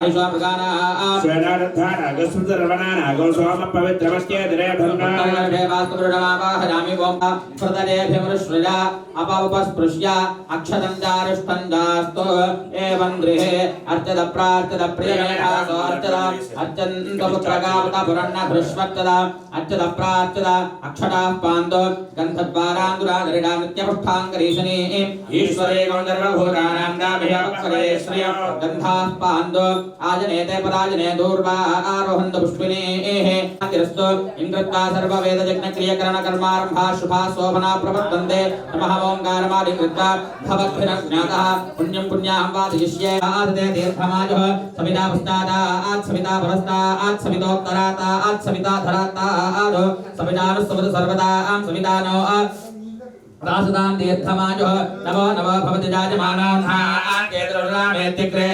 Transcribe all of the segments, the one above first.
Svedanathana, Gasudarvana, Gosoma Pavitramastya, Drevanga, Devasturamahi Bomba, Pradade Pimrushrida, Apapas Prushya, Akshadandarishtandasto, Evandre, Artada Prata, Priya, Artada, Archandaputragavata, Purana, Krishmatada, Artada Prata, Akshada Pando, Gandhadvarandura, Nityapustangarishani, Ishware Gondarva Bhutanam, Dabhyapakare, Sriya, Gandha Pando. आजनेते पराजने दूर्वा आरोहन्त पुष्पिने तिरस्तु इंद्रत्वा सर्व वेद यज्ञ क्रियकरण कर्मारंभा शुभा शोभना प्रवर्तन्ते नमः ओंकारमादि कृत्वा भवद्भिरज्ञातः पुण्यं पुण्याहं वादयिष्ये आदते दीर्घमायुः सविता पुस्तादा आत् सविता परस्ता आत् सवितोत्तराता आत् सविता धराता आदो सवितानुस्सवतु सर्वदा आं सवितानो रासदां दीर्घमायुः नमो नमो भवति जायमानान् केतुर्रामेत्यग्रे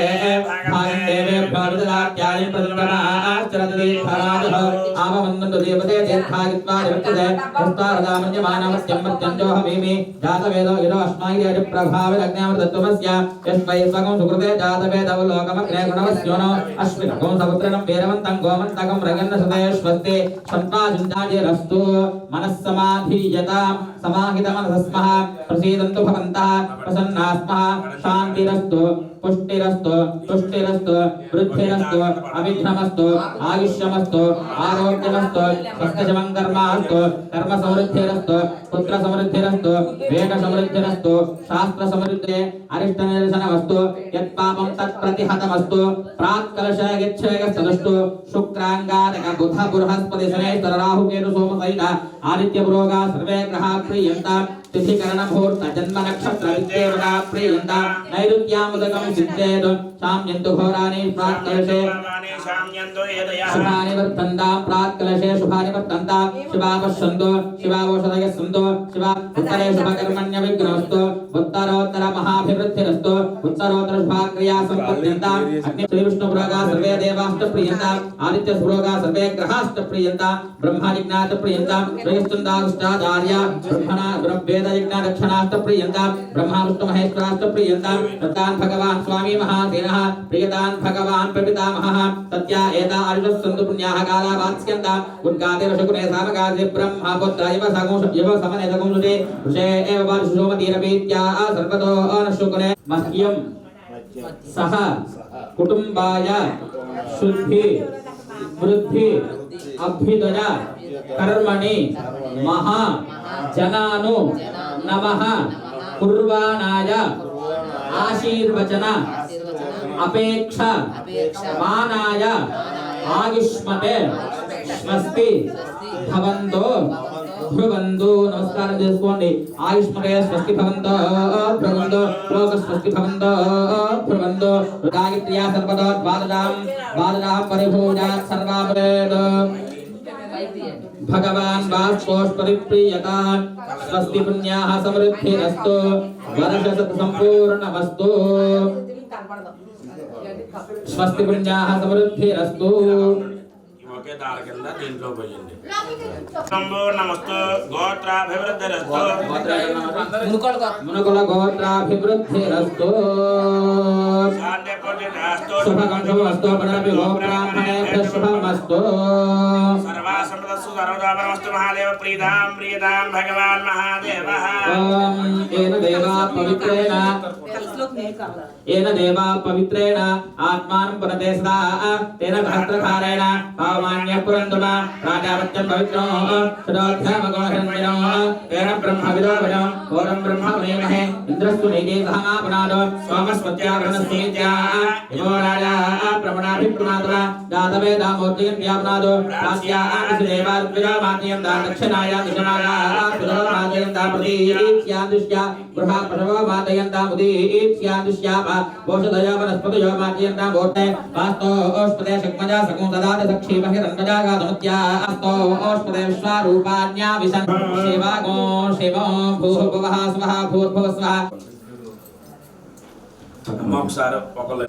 भागं देवेभ्यो विददात्यानि प्रदन्दनाश्चरति दीर्घराजुः आवमन्दन्तु देवते दीर्घायित्वा निवर्तते हस्तारदामन्यमानमत्यं मत्यञ्जो हवीमि जातवेदो इदो अस्माकं प्रभाविरग्न्यामृतत्वमस्य यस्मै स्वगं सुकृते जातवेदौ लोकमग्ने गुणवस्योनो अश्विनगं सपुत्रनं वीरवन्तं गोमन्तकं रगन्नसुतेष्वस्ति सन्ताजिन्दाजिरस्तु मनस्समाधीयतां समाहितमनसस्मः प्रसीदन्तु भवन्तः प्रसन्नास्मः शान्तिरस्तु पुष्टिरस्तु तुष्टिरस्तु वृद्धिरस्तु अविघ्नमस्तु आयुष्यमस्तु आरोग्यमस्तु स्वस्थशमं कर्मास्तु कर्म समृद्धिरस्तु पुत्र समृद्धिरस्तु वेद समृद्धिरस्तु शास्त्र समृद्धे अरिष्ट निरसनमस्तु यत्पापं तत्प्रतिहतमस्तु प्राक्कलशयच्छेयस्तदस्तु शुक्रांगारक बुध बृहस्पति शनेश्वर राहु केतु सोम सहित आदित्य पुरोगा सर्वे ग्रहा प्रीयन्ता तिथिकरण मुहूर्त जन्म नक्षत्र विद्येवता प्रीयन्ता नैऋत्यामुदकं सिद्धेत शाम्यन्तु घोराणि प्राक्कलशे शुभानि वर्तन्ता प्राक्कलशे शुभानि वर्तन्ता शिवा पश्यन्तु शिवावोषधयः सन्तु शिवा उत्तरे शुभकर्मण्य विघ्नस्तु उत्तरोत्तर महाभिवृद्धिरस्तु उत्तरोत्तर शुभाक्रिया सम्पद्यन्ता अग्नि श्री विष्णु पुरोगा सर्वे देवाश्च प्रीयन्ता आदित्य पुरोगा सर्वे ग्रहाश्च प्रीयन्ता ब्रह्मा जिज्ञात प्रीयन्ता त्रयश्चन्दागुष्टाचार्य ब्रह्मणा वेद यज्ञ दक्षिणाश्च प्रीयन्ता ब्रह्मा विष्णु महेश्वराश्च प्रीयन्ता तत्तान् भगवान् स्वामी महासेनः प्रियतान् भगवान् प्रपितामहः सत्या एता आयुषस्सन्तु पुण्याः काला वात्स्यन्ता उद्गाते वशकुने सामगाते ब्रह्मा पुत्र इव समने सगुंसुते ऋषे एव वार्षुमतीरपीत्या सर्वतो अनशुकुने मह्यं सह कुटुम्बाय शुद्धि वृद्धि अभ्युदय कर्मणि महा जनानु नमः कुर्वाणाय आशीर्वचन अपेक्ष मानाय आयुष्मते स्वस्ति भवन्तो भ्रुवन्तु नमस्कारं చేసుకోండి ఆయుష్మతే స్వస్తి భవంతో భ్రువంతో లోక స్వస్తి భవంతో భ్రువంతో గాయత్ర్యా సర్వదో ద్వాదశాం పరిభూజా సర్వావేద भगवान् वाष्पोष्परिप्रीयता स्वस्ति पुण्याः समृद्धिरस्तु वर्षशत सम्पूर्णमस्तु स्वस्ति पुण्याः समृद्धिरस्तु ओके दाल के अंदर तीन लोग बजेंगे संपूर्णमस्तु गोत्राभिवृद्धिरस्तु मुनुकुल गोत्राभिवृद्धिरस्तु शुभकं शुभमस्तु पुनरपि गोब्राह्मणेभ्यः शुभमस्तु सर्वासमस्तु सर्वदापनमस्तु महादेव प्रीतां प्रीतां भगवान् महादेवः येन देवा पवित्रेण आत्मानं पुनते सदा तेन सहस्रधारेण पावमान्यः पुरन्दुमा प्राजापत्यं पवित्रो षडोऽध्यामगुणहिरण्यनो तेन ब्रह्मविदो वयं घोरं ब्रह्म पुनेमहे इन्द्रस्तु नैते सहमापुनादो सोमस्पत्याग्रणस्तेत्या यो राजा प्रमणाभिप्रमातरा जातवेदामोर्जयन् व्यापुनादो प्रास्या आदिदेवाद्विजा मातयन्ता दक्षिणाया दिशनाया पुरो मातयन्ता प्रतीत्यादृश्या गृहा पशवो मातयन्ता मुदीत्यादृश्याप वोषधयो वनस्पतयो मातयन्ता मूर्ते वास्तो ओष्पदे शक्मजा सकुंसदात सक्षी बहिरन्नजा गातमुत्या अस्तो ओष्पदे विश्वारूपाण्या विसन् शिवागो शिवो भूर्भुवः स्वः भूर्भुवः स्वः मोक्षार पकड़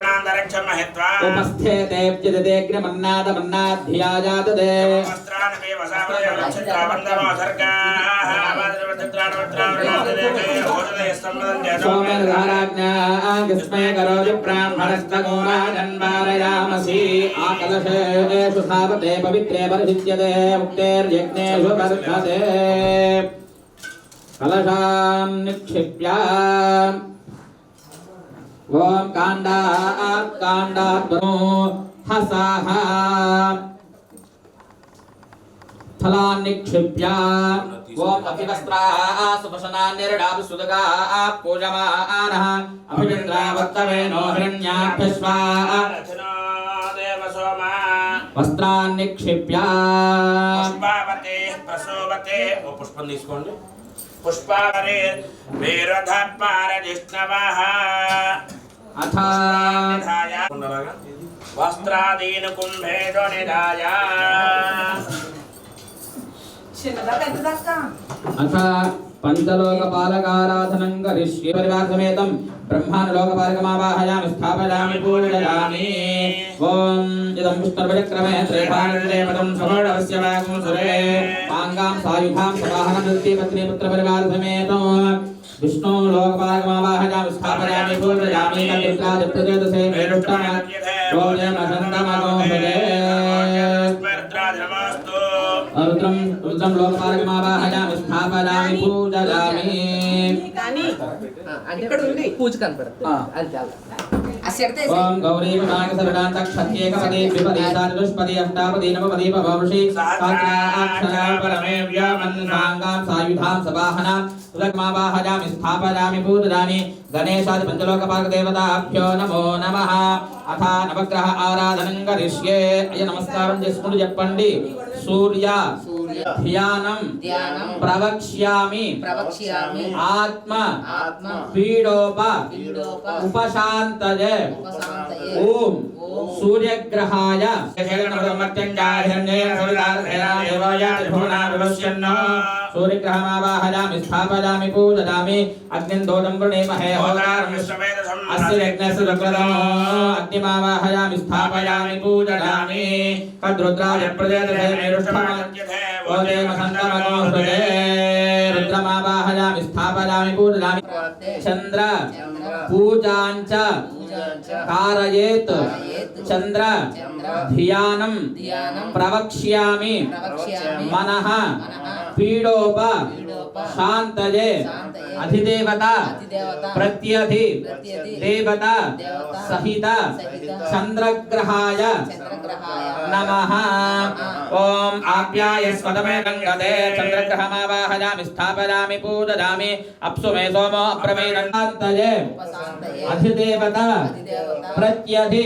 ब्रह्मान्तरिक्षं महित्वा उपस्थे देव्यदेग्रमन्नादमन्नाध्याजातदे वस्त्राणि वसावयो नक्षत्रा वन्दनो सर्गाः आवादवचित्राणवत्रावरणाददेके ओषधयः सम्मदन्ते सोमेर्धाराज्ञा किस्मे करोति ब्राह्मणस्तगोराजन्वारयामसि आकलशेषु धावते पवित्रे परिषिच्यते मुक्तेर्यज्ञेषु वर्धते कलशान् निक्षिप्य ॐ काण्डात् हसः फलान् निक्षिप्य ॐ अभिवस्त्राः सुपशनान्यर्डाभि सुदगाः पूजमानः अभिचन्द्रावर्तवेनो हिरण्याभ्यश्वा वस्त्रान् निक्षिप्य पुष्पावते प्रसोवते ओ पुष्पं తీసుకోండి पुष्पावरे वीरधत्पारजिष्णवः अथ वस्त्रादीन कुम्भेषु निधाय अथ पंचलोकपालकाराधनं करिष्ये परिवारसमेतं ब्रह्माण्डलोकपालकमावाहयामि स्थापयामि पूजयामि ॐ इदं विष्णुर्वचक्रमे त्रैपाणिदेवतं समोढवस्य वागं सुरे पाङ्गां सायुधां सवाहनं दत्ति पुत्रपरिवारसमेतं विष्णु लोकपालकमावाहयामि स्थापयामि पूजयामि कटित्रादिप्रचेतसे मेरुष्टमरोजमसन्तमगोहरे रुद्रं लोकपालकमावाहयामि स्थापयामि पूजयामि ఇక్కడ ఉంది పూజ కనపడుతుంది అది చాలా ओम गौरी विनायक शरणांत क्षत्येकपदे द्विपदे चतुष्पदे अष्टापदे नवपदे भवषि सहस्राक्षरा परमे व्यामन्नांगां सायुधां सवाहनां सुदग्मावाहयामि स्थापयामि पूजयामि गणेशादि पंचलोकपालक देवताभ्यो नमो नमः अथ नवग्रह आराधनं करिष्ये अय नमस्कारं చేసుకుంటూ చెప్పండి सूर्य ध्यानं प्रवक्ष्यामि आत्म पीडोप उपशान्तये ओम सूर्यग्रहाय सूर्यग्रहमावाहयामि स्थापयामि पूजयामि अग्निं दोदं वृणीमहे अस्य यज्ञस्य सुकृतम् अग्निमावाहयामि स्थापयामि पूजयामि तद्रुद्राय प्रदेशे मेरुष्टमसन्तमगोहृदे रुद्रमावाहयामि स्थापयामि पूजयामि चन्द्र पूजाञ्च कारयेत् चन्द्र ध्यानं प्रवक्ष्यामि मनः पीडोप शान्तये अधिदेवता प्रत्यधि देवता सहित चन्द्रग्रहाय नमः ओम आप्यायस्वतमे गङ्गते चन्द्रग्रहमावाहयामि स्थापयामि पूजयामि अप्सु मे सोमो अप्रमेणान्तये अधिदेवता प्रत्यधि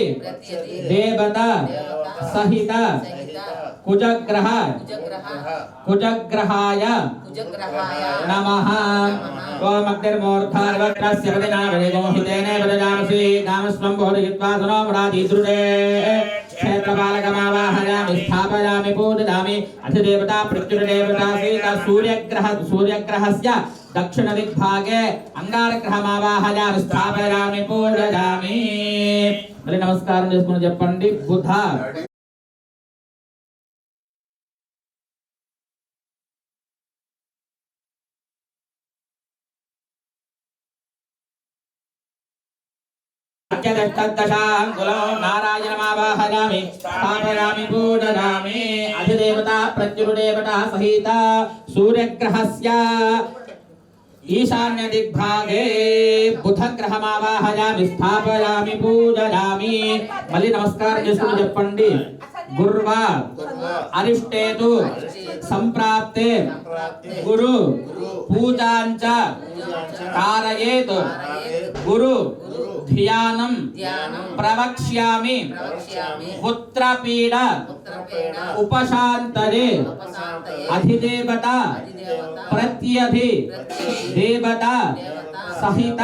देवता सहित कुजग्रहाय नमः ओम अग्निर्मूर्धार्वत्रस्य पदिनाभिगोहितेने वदजामसि नामस्वं बोधयित्वा सुनोमराधिसृते क्षेत्रपालकमावाहयामि स्थापयामि पूजयामि अधिदेवता प्रत्युदेवता सीता सूर्यग्रहस्य दक्षिणदिग्भागे अंगारग्रहमावाहयामि स्थापयामि पूजयामि మరి నమస్కారం చేసుకుని చెప్పండి బుధ नारायणमावाहयामि स्थापयामि पूजयामि अधिदेवता प्रत्युदेवता सहित सूर्यग्रहस्य ईशान्य दिग्भागे बुधग्रहमावाहयामि स्थापयामि पूजयामि मल्ली नमस्कार చేసుకుని చెప్పండి गुर्व अरिष्टेतु संप्राप्ते गुरु पूजांच कारयेत् गुरु ध्यानं प्रवक्ष्यामि पुत्रपीड उपशान्तये अधिदेवता प्रत्यधि देवता सहित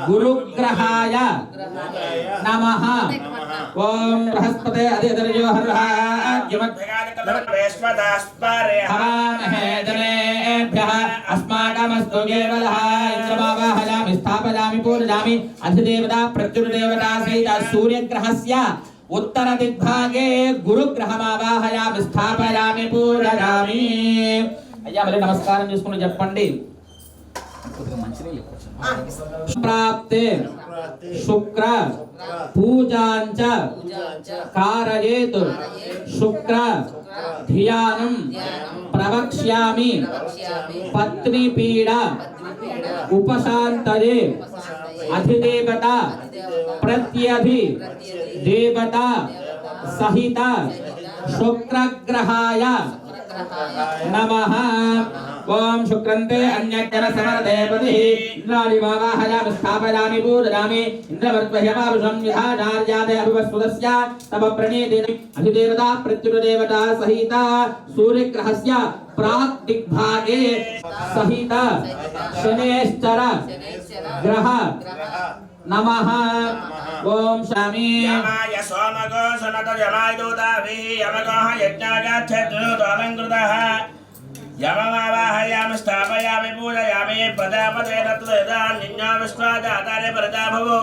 गुरुग्रहाय नमः ओम बृहस्पते अधिदर्यो हवामहे जनेभ्यः अस्माकमस्तु केवलः इन्द्रमावाहयामि स्थापयामि पूजयामि अधिदेवता प्रत्युदेवता सहित सूर्यग्रहस्य उत्तरदिग्भागे गुरुग्रहमावाहयामि स्थापयामि पूजयामि అయ్యా మళ్ళీ నమస్కారం చేసుకుని చెప్పండి ప్రాప్తే శుక్ర పూజాంచ కారయేత్ శుక్ర ధ్యానం ప్రవక్ష్యామి పత్ని పీడ ఉపశాంతయే అధిదేవత ప్రత్యధి దేవత సహిత శుక్రగ్రహాయ నమః ఓం శుక్రంతే అన్యజన సమరదేవతి ఇంద్రాణిమావాహయామి స్థాపయామి పూజయామి ఇంద్రవర్త్వహ్యమారుషం యథాచార్యాదే అభివస్వదస్య తమ ప్రణీతే అధిదేవతా ప్రత్యుదేవతా సహిత సూర్యగ్రహస్య ప్రాక్ దిగ్భాగే సహిత శనేశ్చర గ్రహ నమః ఓం శామి యమాయ సోమగో సునత యమాయ దూతాభి యమగో యజ్ఞాగచ్చతులంకృతః యమమావాహయామి స్థాపయామి పూజయామి ప్రజాపతేన తదాన్యో విశ్వాజాతారే ప్రజాభవో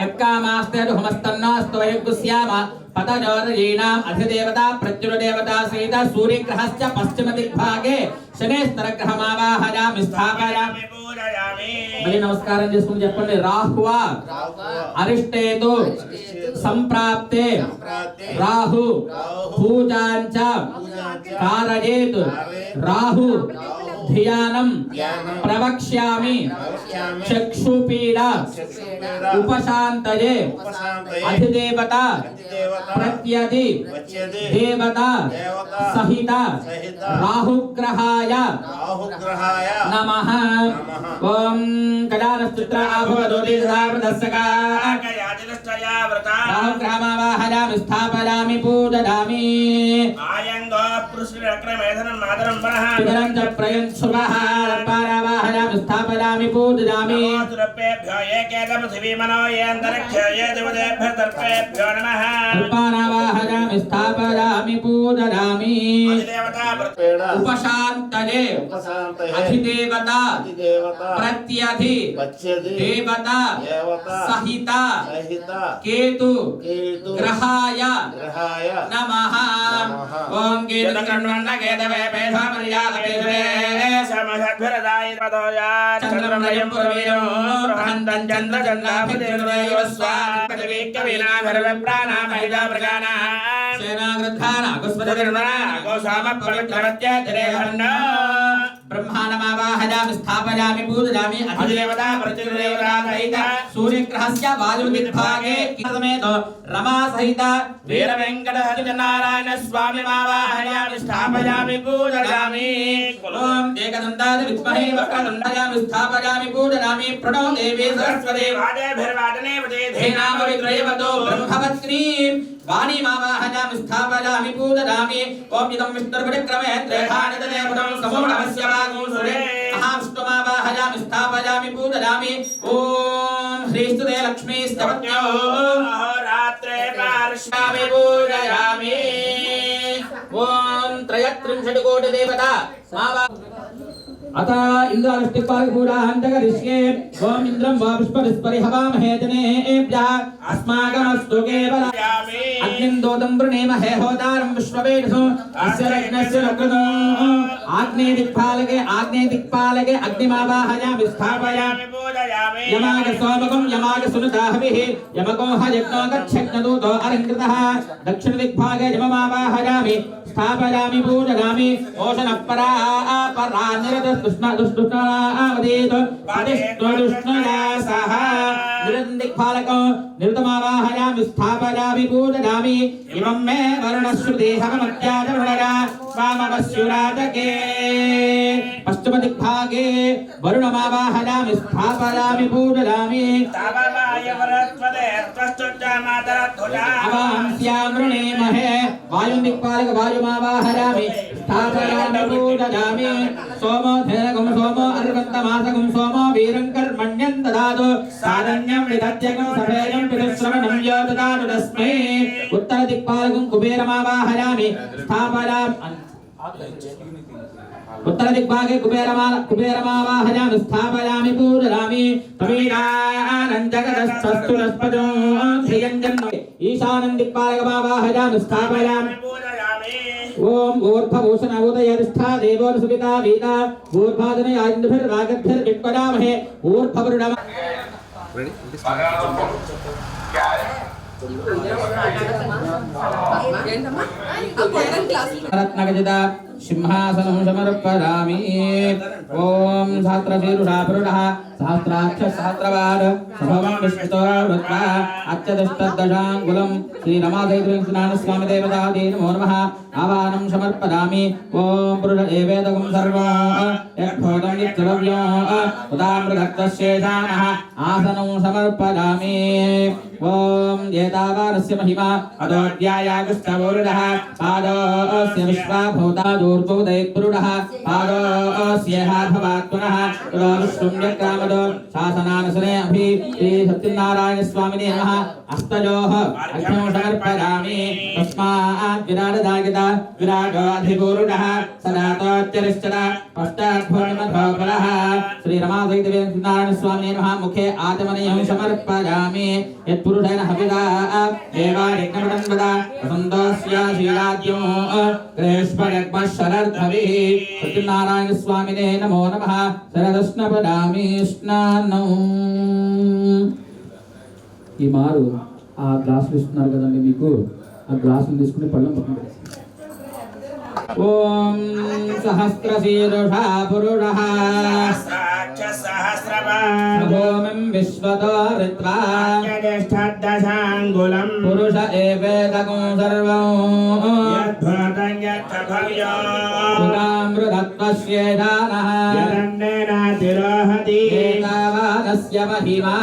యక్కామాస్తే హుమస్తన్నాస్తు వయగ్గుస్యామ పతజోరయీనాం అధిదేవతా ప్రత్యుదేవతా సహిత సూర్యగ్రహస్య పశ్చిమ దిగ్భాగే శనేశ్వరగ్రహమావాహయామి స్థాపయామి పూజయామి మళ్ళీ నమస్కారం చేసుకుని చెప్పండి రాహువ అరిష్టేతు సంప్రాప్తే రాహు పూజాంచ కారయేత్ రాహు ధ్యానం ప్రవక్ష్యామి చక్షుపీడ ఉపశాంతయే అధిదేవత ప్రత్యధి దేవత సహిత రాహుగ్రహాయ నమః ఓం కడానస్తుత్ర రాహుగ్రహమావాహయామి స్థాపయామి పూజయామి ఆయంగో పురుషులక్రమేధనం మాతరం పరః పితరం చ ప్రయంశుభః పారావాహయామి స్థాపయామి పూజయామి నమోస్తురప్పేభ్యో ఏకేత పృథివీమనో యేంతరిక్షే యే దేవతేభ్యో తర్పేభ్యో నమః పారావాహయామి స్థాపయామి పూజయామి అధిదేవతా ఉపశాంతయే అధిదేవత ప్రత్యధి దేవత సహిత కేతు గ్రహాయ నమః ఓం కేతు కర్ణన్న కేతవే పేధమర్యాద పేధవే సమహద్భరదాయ పదోయా చంద్రమయం పురవీరం ప్రహంతం చంద్రచంద్రాభిదేవస్వామి పదవీ కవినాధర్వ ప్రాణామహిళా ప్రగానా సేనాగృద్ధాన కుస్మదర్మణ గోసామ పవిత్రవత్యతిరేహన్న బ్రహ్మాండమావాహయామి స్థాపయామి పూజయామి అధిదేవతా ప్రత్యుదేవతా సహిత సూర్యగ్రహస్య వాయుర్విద్భాగే సమేత రమా సహిత వీర వెంకట సత్యనారాయణ స్వామి మావాహయామి స్థాపయామి పూజయామి ఓం ఏకదంతాయ విద్మహే వక్రతుండాయ స్థాపయామి పూజయామి ప్రణో దేవీ సరస్వతి వాదేభిర్వాదనే ధేనామ విద్రయవతో బ్రహ్మవత్రీం వాణీమావాహయామి స్థాపయామి పూజయామి ఓం ఇదం విష్ణుర్విక్రమే త్రేధానిత దేవతం సమోఢవస్య వాగో సురే మహావిష్ణుమావాహయామి స్థాపయామి పూజయామి ఓం శ్రీస్తుతే లక్ష్మీ స్తవత్యో రాత్రే పార్శ్వామి పూజయామి ఓం త్రయత్రింశతి కోటి దేవత మావా అత ఇంద్రావృష్టిపాలకూడాహం జగరిష్యే ఓం ఇంద్రం వా పుష్పవిస్పరి హవామహే జనేభ్యః అస్మాకమస్తు కేవల అగ్నిందోతం వృణేమహే హోతారం విశ్వవేదసు అస్య యజ్ఞస్య లగ్నో ఆగ్నేయ దిక్పాలకే అగ్నిమావాహయామి స్థాపయామి యమాగ సోమకం యమాగ సునుతాహవిః యమకోహ యజ్ఞో గచ్చజ్ఞదూతో అలంకృతః దక్షిణ దిక్భాగే యమమావాహయామి స్థాపయామి పూజయామి ఓషణ పరా నిరత దుష్టుష్ణావదేత్ పతిష్ఠుష్ణునా సహ నిరందిక్పాలకం నిరుతమావాహయామి స్థాపయామి పూజయామి ఇమం మే వరుణశ్రుతి హవమత్యాజరుణరా వామవస్యురాజకే పశ్చిమ దిక్భాగే వరుణమావాహయామి స్థాపయామి పూజయామి అవాంస్యామృణేమహే వాయుం దిక్పాలక వాయుమావాహయామి స్థాపయామి పూజయామి సోమో ధేనకం సోమో అర్వంతమాసకం సోమో వీరం కర్మణ్యం దదాతు సారణ్యం విదత్యకం సభేయం పితృశ్రవణం యో దదాతు తస్మై ఉత్తర దిక్పాలకం కుబేరమావాహయామి స్థాపయామి उत्तर दिग्भागे कुबेरमावाहयामि स्थापयामि पूजयामि तमीनानं जगतस्तुरस्पदो धियञ्जन्नो ईशानं दिग्भागमावाहयामि स्थापयामि ओम ऊर्ध्वभूषण उदयरिष्ठा देवो सुविता वीता ऊर्ध्वादने आयन्द्रभिर्वागद्भिर्विक्पदामहे ऊर्ध्ववरुणम रत्नगजिता सिंहासनं समर्पयामि ओम सहस्रशीर्षा पुरुषः सहस्राक्ष सहस्रवाद सभवं विष्णुतो वृत्वा अच्युतस्तद्दशाङ्गुलं श्रीरमादेवीस्नानस्वामी देवतायै नमो नमः आवाहनं समर्पयामि ओम पुरुष एवेदकं सर्वं यद्भूतं यद्द्रव्यं उदामृतत्वशेषाणः आसनं समर्पयामि ओम एतावानस्य महिमा अदोऽध्यायागुष्ठवोरुडः पादोऽस्य विश्वाभूतादूर्ध्वोदयपुरुडः पादोऽस्य भवात्मनः विष्णुम्यक्रामदो शासनानसने अभि श्री सत्यनारायण स्वामिने नमः अष्टयोः अर्घ्यं समर्पयामि तस्मात् विराटदायिता विराटोऽधिपूरुडः सदातोच्चरिष्ठदा पश्चाद्भूमिमधोफलः श्री रमादेवी स्वामिने नमः मुखे आचमनीयं समर्पयामि यत्पुरुषेण हविदा देवायज्ञपदं वदा वसन्तोऽस्य शीलाद्यो ग्रेष्मयज्ञशरद्धविः सत्यनारायण स्वामिने नमो नमः शरदस्नपदामि స్నానం ఈ మారు ఆ గ్లాసులు ఇస్తున్నారు కదండి మీకు ఆ గ్లాసులు తీసుకుని పళ్ళం పక్కన పెట్టేసి ఓం సహస్రశీర్షా పురుషః సహస్రపాదోమం విశ్వతో రిత్వా జ్యేష్ఠదశాంగులం పురుష ఏవేదకం సర్వం యద్భూతం యత్కభవ్యోమృతత్వస్యేదానః యదన్నేనాతిరోహతి ఏతావానస్య మహిమా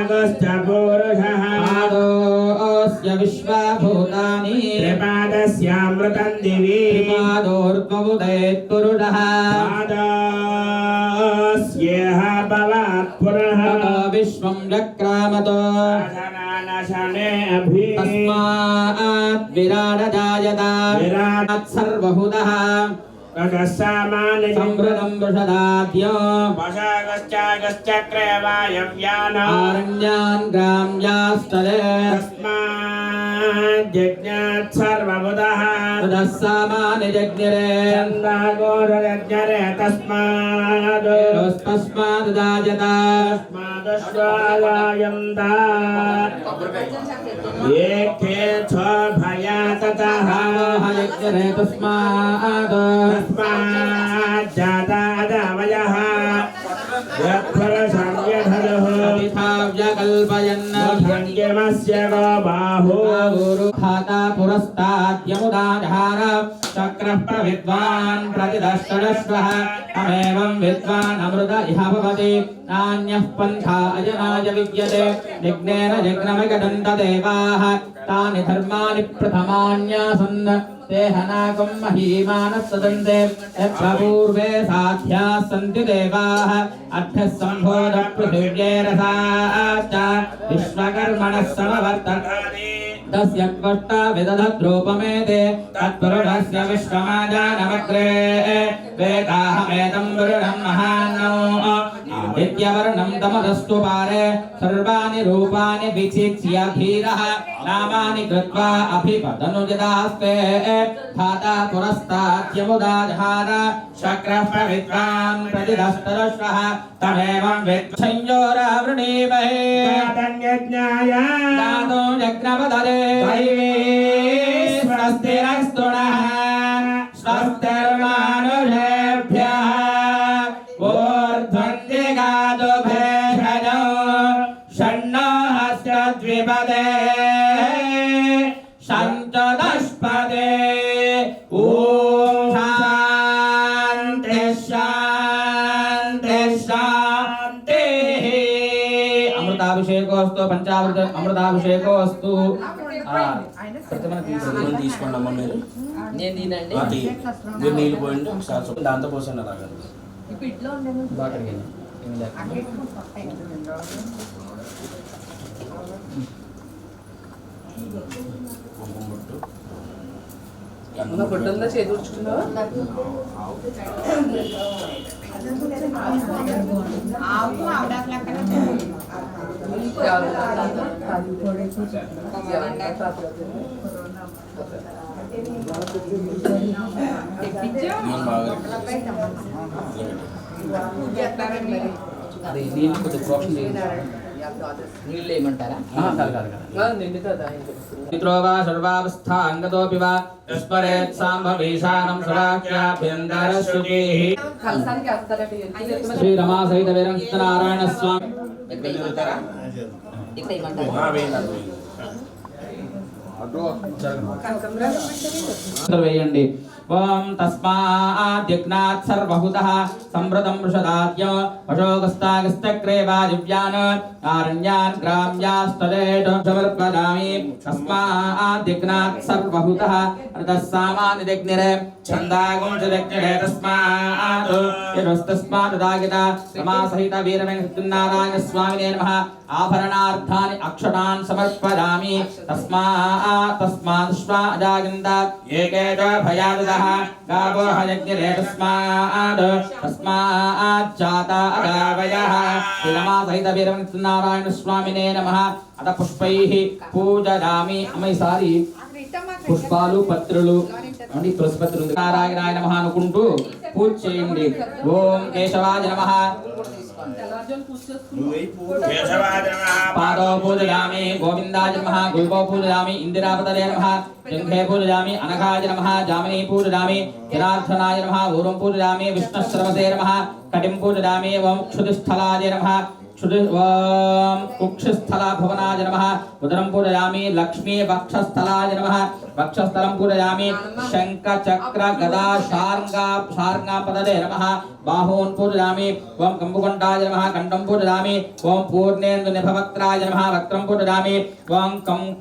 అధ్యాయాగశ్చపురుషः పాదోऽस्य విశ్వభూతాని త్రిపాదస్యామృతం దివి త్రిపాదోర్ధ్వముదయత్పురుషः పాదస్యేహ భవాత్పురః విశ్వం చక్రామతో శనే అభి తస్మాత్ విరాడజాయత విరాట్ సర్వహుదః సంవృతం వృషదాద్యో ఆరణ్యాన్ గ్రామ్యాస్తలే తస్మాజ్ఞాత్ సర్వబుధః తదస్సామాని జజ్ఞరే చందాగోరజ్ఞరే తస్మాద్ దాయత తస్మాదశ్వాలయంతా ఏకే ఛ భయా తతః యజ్ఞరే తస్మాద్ జాతాదవయః యత్ఫలసంయధనః విధావ్యకల్పయన్ భంగ్యమస్య బాహో గురుఖాతా పురస్తాద్యముదాధార చక్రః ప్రవిద్వాన్ ప్రతిదర్శనశ్వః అమేవం విద్వాన్ అమృత ఇహ భవతి నాన్యః పంథా అయనాయ విద్యతే యజ్ఞేన యజ్ఞమగదంత దేవాః తాని ధర్మాని ప్రథమాన్యాసన్ तेहनाकं महीमानः सदन्ते यत्पूर्वे साध्याः सन्ति देवाः अर्थः सम्भोधः पृथिव्यैरसाश्च विश्वकर्मणः समवर्तन्ते तस्य त्वष्टा विदधद्रूपमेते तत्पुरुषस्य विश्वमाजानमग्रे वेदाहमेतं वरुणं महान्नो आदित्यवर्णं तमदस्तु पारे सर्वाणि रूपाणि विचित्य धीरः नामानि कृत्वा अभिपदनुजदास्ते धाता पुरस्ताद्यमुदाजहार शक्रः प्रविद्वान् प्रतिदस्तरश्वः तमेवं विद्संयोरावृणीमहे दातो यज्ञपदरे स्वस्तिरस्तु नः स्वस्तिर्मानुषेभ्यः ऊर्ध्वन्दिगादो भेषजो षण्णो हस्य द्विपदे शन्तदष्पदे ॐ शान्ति शान्ति शान्तिः अमृताभिषेकोऽस्तु पंचामृत अमृताभिषेकोऽस्तु తీసుకోండమ్మా మీరు నేను తినండి మీరు నీళ్ళు పోయండి ఒకసారి దాంతో పోసండి అలాగే బాగా అడిగాను కుంకుమ బొట్టు ఉన్న పొట్టంతా చేతి ఉడుచుకున్నావా అది నీళ్ళు కొంచెం ప్రోక్షణ నీళ్ళు ఏమంటారా నిండుతుందా మిత్రోవా సర్వావస్థాంగతోపి వా యస్మరేత్ సాంభవీశానం సదాఖ్యాభ్యంతరశుచిః కలసానికి వస్తారట శ్రీ రమా సహిత వీరం సత్యనారాయణ స్వామి ఇక్కడ ఏమంటారు వేయండి ఓం తస్మాద్యజ్ఞాత్ సర్వహుతః సంవృతం వృషదాద్యో అశోకస్తాగస్తక్రేవా దివ్యాన్ ఆరణ్యాన్ గ్రామ్యాస్తదేట సమర్పయామి తస్మాద్యజ్ఞాత్ సర్వహుతః రతస్సామానిదగ్నిరే ఛందాగుంశదగ్నిరే తస్మాత్ యదస్తస్మాదాగిత రమాసహిత వీరవేంకట సత్యనారాయణ స్వామినే నమః ఆభరణార్థాని అక్షతాన్ సమర్పయామి తస్మాదశ్వాజాగింద ఏకేజ భయాదుదః గావో హయజ్ఞరే తస్మాజ్జాత అగావయః శ్రీరమాసహిత వీరవేంకట సత్యనారాయణ స్వామినే నమః అత పుష్పైః పూజయామి అమ్మసారి పుష్పాలు పత్రులు అంటే తులసి పత్రులు నారాయణాయ నమః అనుకుంటూ పూజ చేయండి ఓం కేశవాయ నమః పాదో పూజయామి గోవిందాయ నమః గుల్బో పూజయామి ఇందిరాపతయే నమః జంఘే పూజయామి అనఘాయ నమః జామినీ పూజయామి జనార్దనాయ నమః ఊరం పూజయామి విష్ణుశ్రవసే నమః కటిం పూజయామి ఓం క్షుతిస్థలాయ నమః ఓం కుక్షస్థల భవనాయ నమః ఉదరం పూజయామి లక్ష్మీ వక్షస్థలాయ నమః వక్షస్థలం పూజయామి శంఖ చక్ర గదా శార్ంగాపదదే నమః బాహూన్ పూజయామి ఓం కంబుకొండాయ నమః కంఠం పూజయామి ఓం పూర్ణేందు నిభవక్త్రాయ నమః వక్త్రం పూజయామి ఓం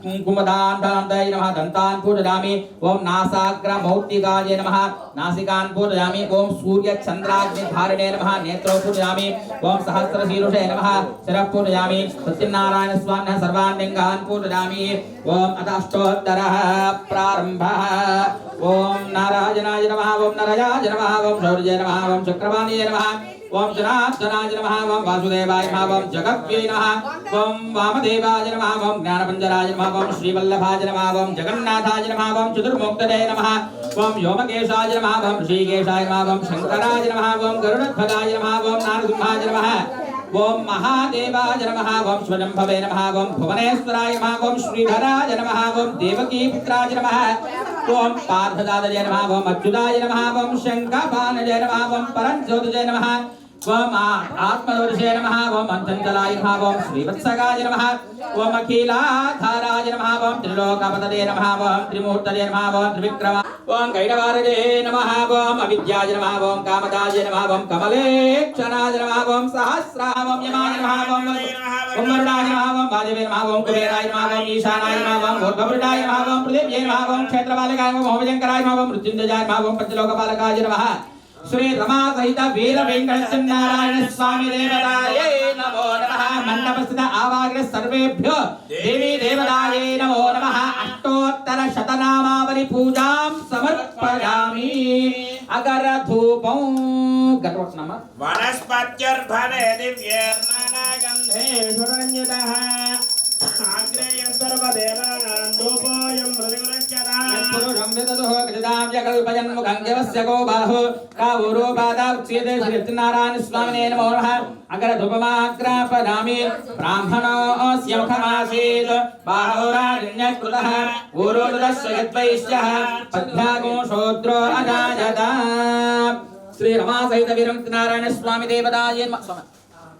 కుంకుమదాంతాయ నమః దంతాన్ పూజయామి ఓం నాసాగ్ర మౌక్తికాయ నమః నాసికాన్ పూజయామి ఓం సూర్య చంద్రాగ్ని ధారిణే నమః నేత్రో పూజయామి ఓం సహస్రశీర్షే నమః శిరః పూజయామి సత్యనారాయణ స్వామినః సర్వాంగాన్ పూజయామి ఓం అష్టోత్తరః ప్రారంభః ఓం నారాయణాయ నమః ఓం నరయాయ నమః ఓం శౌర్యాయ నమః ఓం చక్రవాణీయ నమః ఓం జనార్దనాయ నమః ఓం వాసుదేవాయ నమః ఓం జగద్వే నమః ఓం వామదేవాయ నమః ఓం జ్ఞానపంజరాయ నమః ఓం శ్రీవల్లభాయ నమః ఓం జగన్నాథాయ నమః ఓం చతుర్ముక్తదే నమః ఓం వ్యోమకేశాయ నమః ఓం ఋషికేశాయ నమః ఓం శంకరాయ నమః ఓం గరుడధ్వజాయ నమః ఓం నారసింహాయ నమః ఓం మహాదేవాయ నమః ఓం స్వజంభవే నమః ఓం భువనేశ్వరాయ నమః ఓం శ్రీధరాయ నమః ఓం దేవకీపుత్రాయ నమః ఓం పార్థదాదయ నమః ఓం అచ్యుతాయ నమః ఓం శంఖపాణయ నమః ఓం పరంజ్యోతిజయ నమః ఓం ఆత్మదర్శయ నమః ఓం అంచంచలాయ నమః ఓం శ్రీవత్సగాయ నమః ఓం అఖిలాధారాయ నమః ఓం త్రిలోకపతదే నమః ఓం త్రిమూర్తదే నమః ఓం త్రివిక్రమ ఓం కైడవారదే నమః ఓం అవిద్యాయ నమః ఓం కామదాయ నమః ఓం కమలేక్షణాయ నమః ఓం సహస్రాయ ఓం యమాయ నమః ఓం వరుణాయ నమః ఓం వాజవే నమః ఓం కుబేరాయ నమః ఓం ఈశానాయ నమః ఓం భూర్భవృడాయ నమః ఓం పృథివ్యై నమః ఓం క్షేత్రపాలకాయ నమః ఓం భోజంకరాయ నమః ఓం మృత్యుంజయాయ నమః ఓం పంచలోకపాలకాయ నమః శ్రీ రమా సహిత వీర వెంకట సత్యనారాయణ స్వామి దేవతాయే నమో నమః మండపస్థిత ఆవాగ్ర సర్వేభ్యో దేవీ దేవతాయే నమో నమః అష్టోత్తర శతనామావళి పూజాం సమర్పయామి అగర ధూపం గతవత్నమ వనస్పత్యర్భనే దివ్యేర్నానాగంధే సురంజితః ఆగ్రేయ సర్వదేవానాం ధూపోయం మృదుగురశ్చదా పురుషం విదదుః గజదాం యకల్పయన్ ముఖం దేవస్య గో బాహు కావురో బాధా ఉచ్యతే శ్రీ సత్యనారాయణ స్వామినే నమో నమః అగర ధూపమాగ్రాపయామి బ్రాహ్మణోస్య ముఖమాసీత్ బాహోరారణ్యకృతః ఊరోదస్య యద్వైశ్యః పద్భాగో శూద్రో అజాయత శ్రీ రమా సహిత వీరం సత్యనారాయణ స్వామి దేవతాయే నమః స్వామి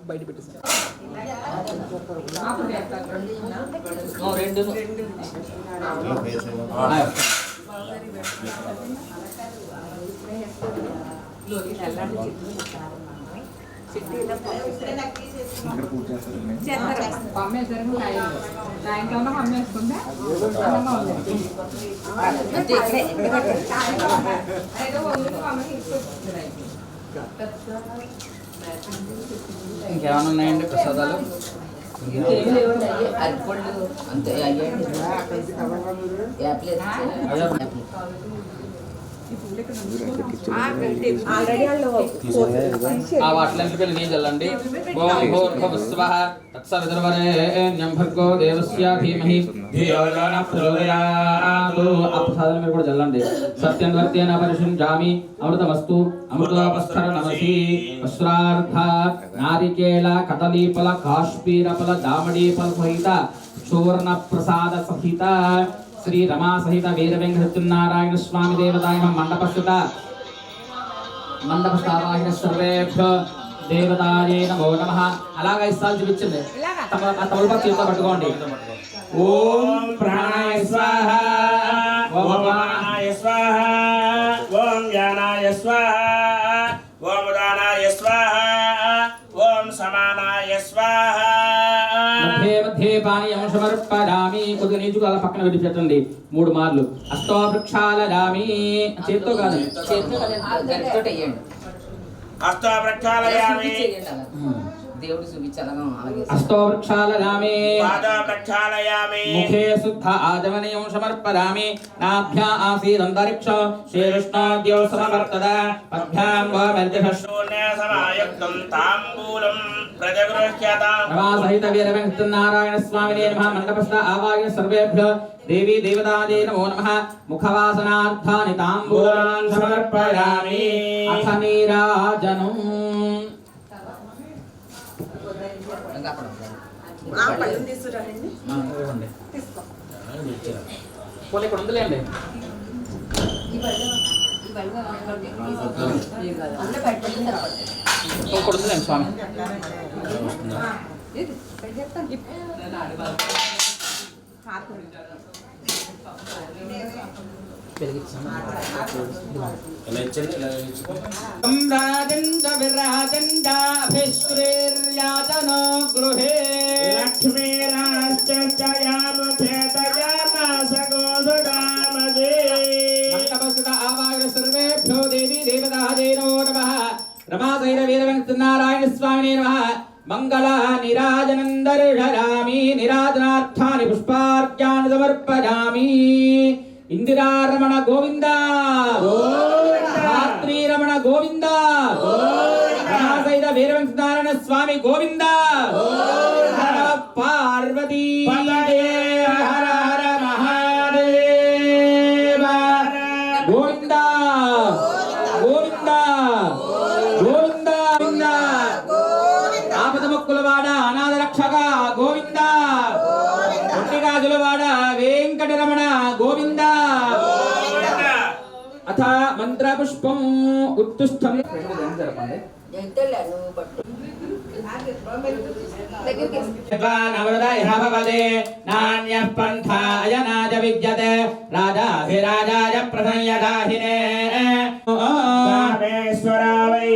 బయట పెట్టేసి రెండు ఇంకేమైనా ఉన్నాయండి ప్రసాదాలు అరటిపళ్ళు అంతే అయ్యండి యాప్లేదు ఆ వాటిలోకి వెళ్ళి నీళ్ళు చల్లండి. ఓం భూర్భువస్సువః తత్సవితుర్వరేణ్యం భర్గో దేవస్య ధీమహి ధియో యో నః ప్రచోదయాత్. ఆ ప్రసాదం మీరు కూడా చల్లండి. సత్యం వర్తేన పరిశుంజామి అమృతమస్తు అమృతోపస్థరణమసి. వస్త్రార్థ నారికేళ కదలీఫల కాశ్మీరఫల దామడీఫల సహిత చూర్ణ ప్రసాద సహిత శ్రీ రమా సహిత వీర వెంకటనారాయణ స్వామి దేవతాయ మండపస్థిత మండపస్థావాహిన సర్వేభ్యో దేవతాయే నమో నమః. అలాగా ఇస్తాలు చూపించండి. తమలపాకు చేతితో పట్టుకోండి. ఓం ప్రాణాయ స్వాహ, ఓం అపానాయ స్వాహ, ఓం జ్ఞానాయ స్వాహ, ఓం ఉదానాయ స్వాహ, ఓం సమానాయ స్వాహ. మధ్య మధ్య పానీయం సమర్పయామి. కొద్దిగా నీచుకు అలా పక్కన పెట్టి పెట్టండి 3 మార్లు. అష్టో వృక్షాలయామి. చేత్తో కాదు, చేతితో గరిటతో వేయండి. హస్తో ప్రక్షాళయామి, దేవుడు చూపించాలగా అలాగే. అష్టో వృక్షాలయామి. పాదో ప్రక్షాళయామి, ముఖే శుద్ధ ఆజమనీయం సమర్పయామి. నాభ్యా ఆసీదంతరిక్ష శ్రీకృష్ణాద్యో సమవర్తద. పద్భ్యాం వా మధ్యః శూన్య సమాయుక్తం తాంబూలం ప్రజగృహ్యతాం. రమా సహిత వీర వెంకటనారాయణ స్వామినే నమః. మండపస్థ ఆవాహ్య సర్వేభ్యో దేవీ దేవతాయే నమో నమః. ముఖవాసనార్థాని తాంబూలాన్ సమర్పయామి. అథ నీరాజనం. పోనీ ఇక్కడ ఉందిలేండి. ఇక్కడ ఉందిలేండి స్వామి. రాజంజ విరాజంజ అభిష్క్రీర్యాజనో గృహే లక్ష్మీరాష్ట్రయాముఖేతయామాసగోసుడామదే. మండపస్థిత ఆవాహ్య సర్వేభ్యో దేవీ దేవతాయే నమో నమః. రమా సహిత వీర వెంకటనారాయణ స్వామినే నమః. మంగళ నీరాజనం దర్శయామి. నీరాజనార్థాని పుష్పార్ఘ్యాన్ని సమర్పయామి. ఇందిరారమణ గోవింద రాత్రి రమణ గోవింద సహిత వీర వెంకటనారాయణ స్వామి గోవింద. పార్వతీ హర హర మహాదేవ గోవింద గోవింద గోవింద గోవింద. ఆపద మొక్కులవాడ అనాథ రక్షక గోవింద. ఒట్టిగాజులవాడ వెంకటరమణ గోవింద. అథ మంత్ర పుష్పం ఉత్తుష్టం. జరపండి. నాణ్యః పంథాయ నాజ విద్యతే రాజాధిరాజాయ ప్రసంయదాహినే. రామేశ్వరా వై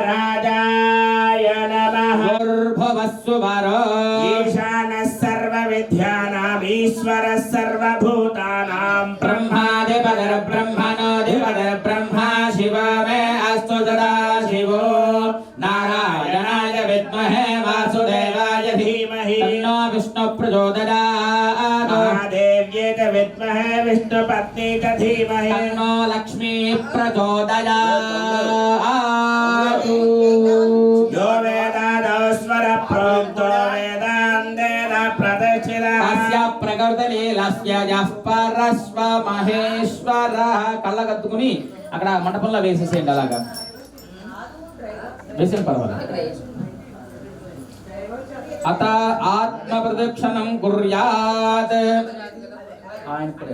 రాజాయ నమః. భూర్భువస్సువరో ఈశానः సర్వవిద్యానాం ఈశ్వరः సర్వభూతానాం. బ్రహ్మాధిపతిర్ బ్రహ్మణోధిపతిర్ బ్రహ్మా శివో మే అస్తు సదా శివో. నారాయణాయ విద్మహే వాసుదేవాయ ధీమహి తన్నో విష్ణు ప్రచోదయాత్. మహాదేవ్యే చ విద్మహే విష్ణుపత్ని చ ధీమహి తన్నో లక్ష్మీ ప్రచోదయాత్. యో వేదాదో స్వర ప్రోక్తో వేదాంతేన ప్రదక్షిణః. తస్య ప్రకృతిలీలస్య యః పరస్వ మహేశ్వరః. కళ్ళగత్తుకుని అక్కడ మండపంలో వేసేసేయండి. అలాగా వేసేయండి, పర్వాలేదు. అత ఆత్మ ప్రదక్షిణం కుర్యాత్. ఆయన కూడా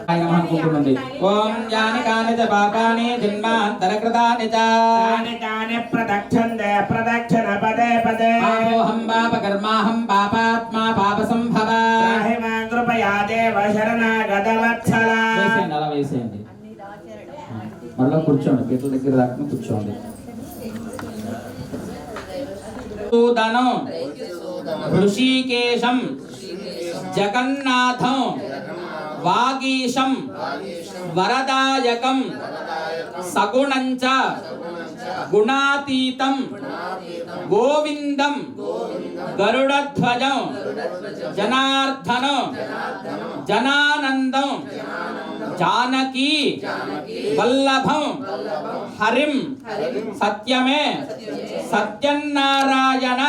ఆయన అనుకుంటుంది. ఓం యాని కాని చ పాపాని జన్మాంతరకృతాని చ తాని తాని ప్రదక్షంతే ప్రదక్షిణ పదే పదే. పాపోహం పాప కర్మాహం పాపాత్మా పాప సంభవ. త్రాహి మాం కృపయా దేవ శరణాగత వత్సల. వేసేయండి, అలా వేసేయండి. మళ్ళీ కూర్చోండి, పీటల దగ్గర దాకా కూర్చోండి. సూదనం ఋషికేశం జగన్నాథం వాగీశం వరదాయకం సగుణంచ గుణాతీతం గోవిందం గరుడధ్వజం జనార్దనం జనానందం जानकी वल्लभं हरिं सत्यमे सत्यनारायण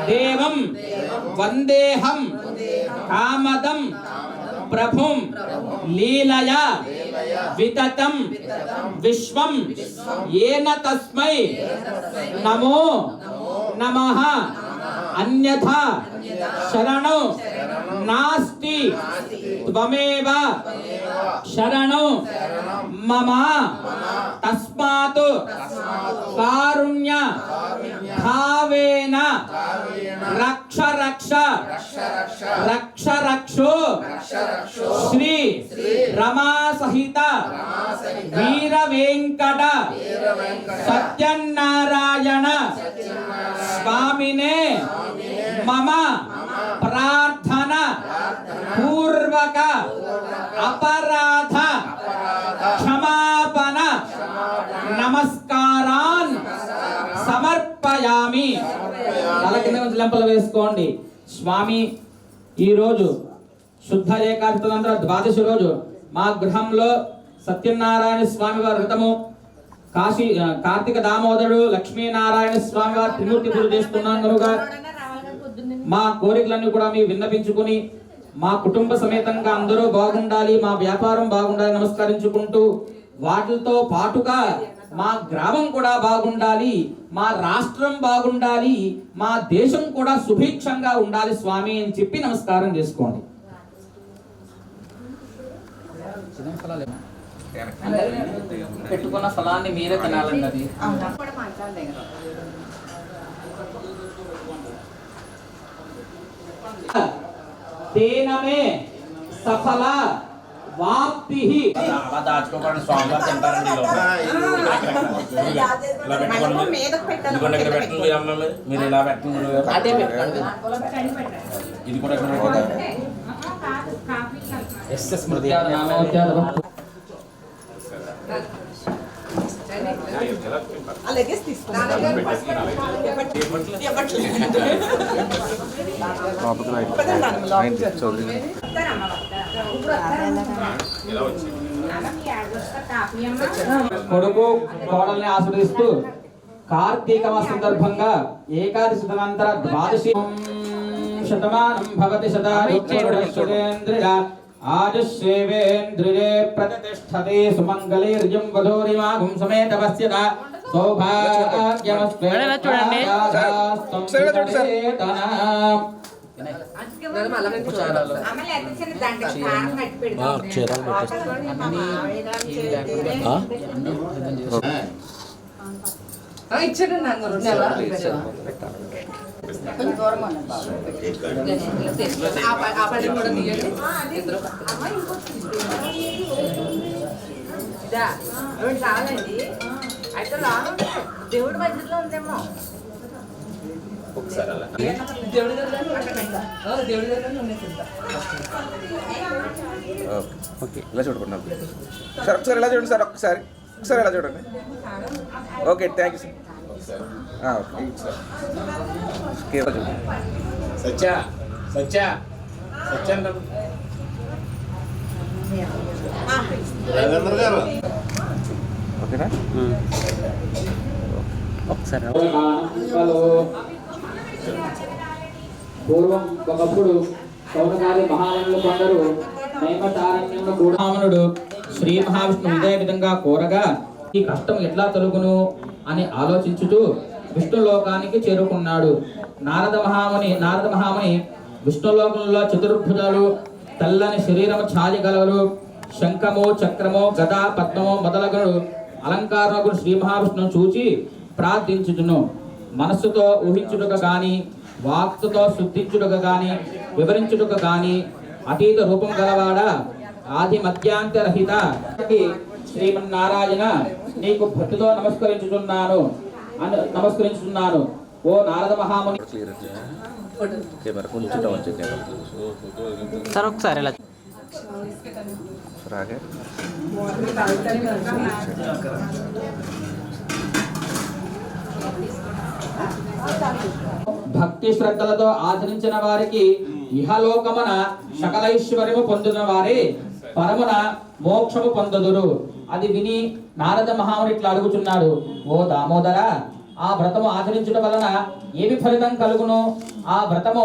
देवं वंदेहं कामदं प्रभुं लीलया विततं विश्वं येन तस्मै नमो नमः अन्यथा शरणो नास्ति त्वमेव शरणो मम तस्मात् कारुण्य भावेन रक्ष रक्ष रक्ष रक्षो श्री रमा सहित वीर वेंकट सत्यनारायण स्वामिने मम प्रार्थना पूर्वक अपराध क्षमापण नमस्कारान् సమర్పయామి. తల కింద నుంచి లెంపలు వేసుకోండి. స్వామి ఈ రోజు శుద్ధ ఏకాదశి నంతర ద్వాదశి రోజు మా గృహంలో సత్యనారాయణ స్వామి వారి వ్రతము, కార్తీక దామోదరుడు లక్ష్మీనారాయణ స్వామి వారి త్రిమూర్తి పూజ చేస్తున్నాం కనుక మా కోరికలన్నీ కూడా మీ విన్నపించుకుని మా కుటుంబ సమేతంగా అందరూ బాగుండాలి, మా వ్యాపారం బాగుండాలి నమస్కరించుకుంటూ, వాటితో పాటుగా మా గ్రామం కూడా బాగుండాలి, మా రాష్ట్రం బాగుండాలి, మా దేశం కూడా సుభిక్షంగా ఉండాలి స్వామి అని చెప్పి నమస్కారం చేసుకోండి. పెట్టుకున్న ఫలాన్ని మీరే తినాలండి. తేనమే సఫల వాప్తి. అలా దాచుకోకుండా స్వామివారు తింటారండి. ఇలా పెట్టుకోండి, ఇక్కడ పెట్టండి అమ్మ, మీరు ఇలా పెట్టండి. ఇది కూడా ఇక్కడ అలాగే తీసుకున్నాను. కొడుకు కోడల్ని ఆస్వాదిస్తూ కార్తీక మాస సందర్భంగా ఏకాదశి తదనంతర ద్వాదశి శతమానం భవతి శతాయుష్యేంద్రియ ఆయుష్యేవేంద్రియే ప్రతిష్టతే సుమంగళీర్యం వధూరిమాగం సమేత వస్యత సౌభాగ్యమస్వే. ఇచ్చాడు నాకు చాలండి. అయితే దేవుడి మధ్యలో ఉందేమో. దేవుడి దగ్గర ఓకే, ఇలా చూడకుండా సార్ ఒకసారి ఇలా చూడండి సార్, ఒకసారి ఇలా చూడండి. Okay, thank you sir. Okay, Satya Satya Satyendra ఓకేనా? ఒకసారి పూర్వం ఒకప్పుడు సౌనకాది మహామునులు కొందరు నైమతారణ్యంలో కూడామునుడు శ్రీ మహావిష్ణువు ఇదే విధంగా కోరగా ఈ కష్టం ఎట్లా తొలగును అని ఆలోచించుతూ విష్ణులోకానికి చేరుకున్నాడు. నారద మహాముని విష్ణులోకంలో చతుర్భుజాలు, తెల్లని శరీరము ఛాలి గలవరు, శంఖము చక్రము గదా పద్మము మొదలగును అలంకారములు శ్రీ మహావిష్ణువు చూచి ప్రార్థించుచును. మనస్సుతో ఊహించుటకు గాని, వాక్తుతో శుద్ధించుటకు గాని, వివరించుటకు గాని అతీత రూపం గలవాడ, ఆది మధ్యాంతరహిత శ్రీమన్నారాయణ నీకు భక్తితో నమస్కరించుచున్నాను. ఓ నారద మహాముని. సార్ ఒకసారి ఇలా రాగే భక్తి శ్రద్ధలతో ఆచరించిన వారికి ఇహలోకమున సకలైశ్వర్యము పొందిన వారే పరమున మోక్షము పొందదురు. అది విని నారద మహాముని ఇట్లా అడుగుచున్నాడు, ఓ దామోదర, ఆ వ్రతము ఆచరించుట వలన ఏమి ఫలితం కలుగును? ఆ వ్రతము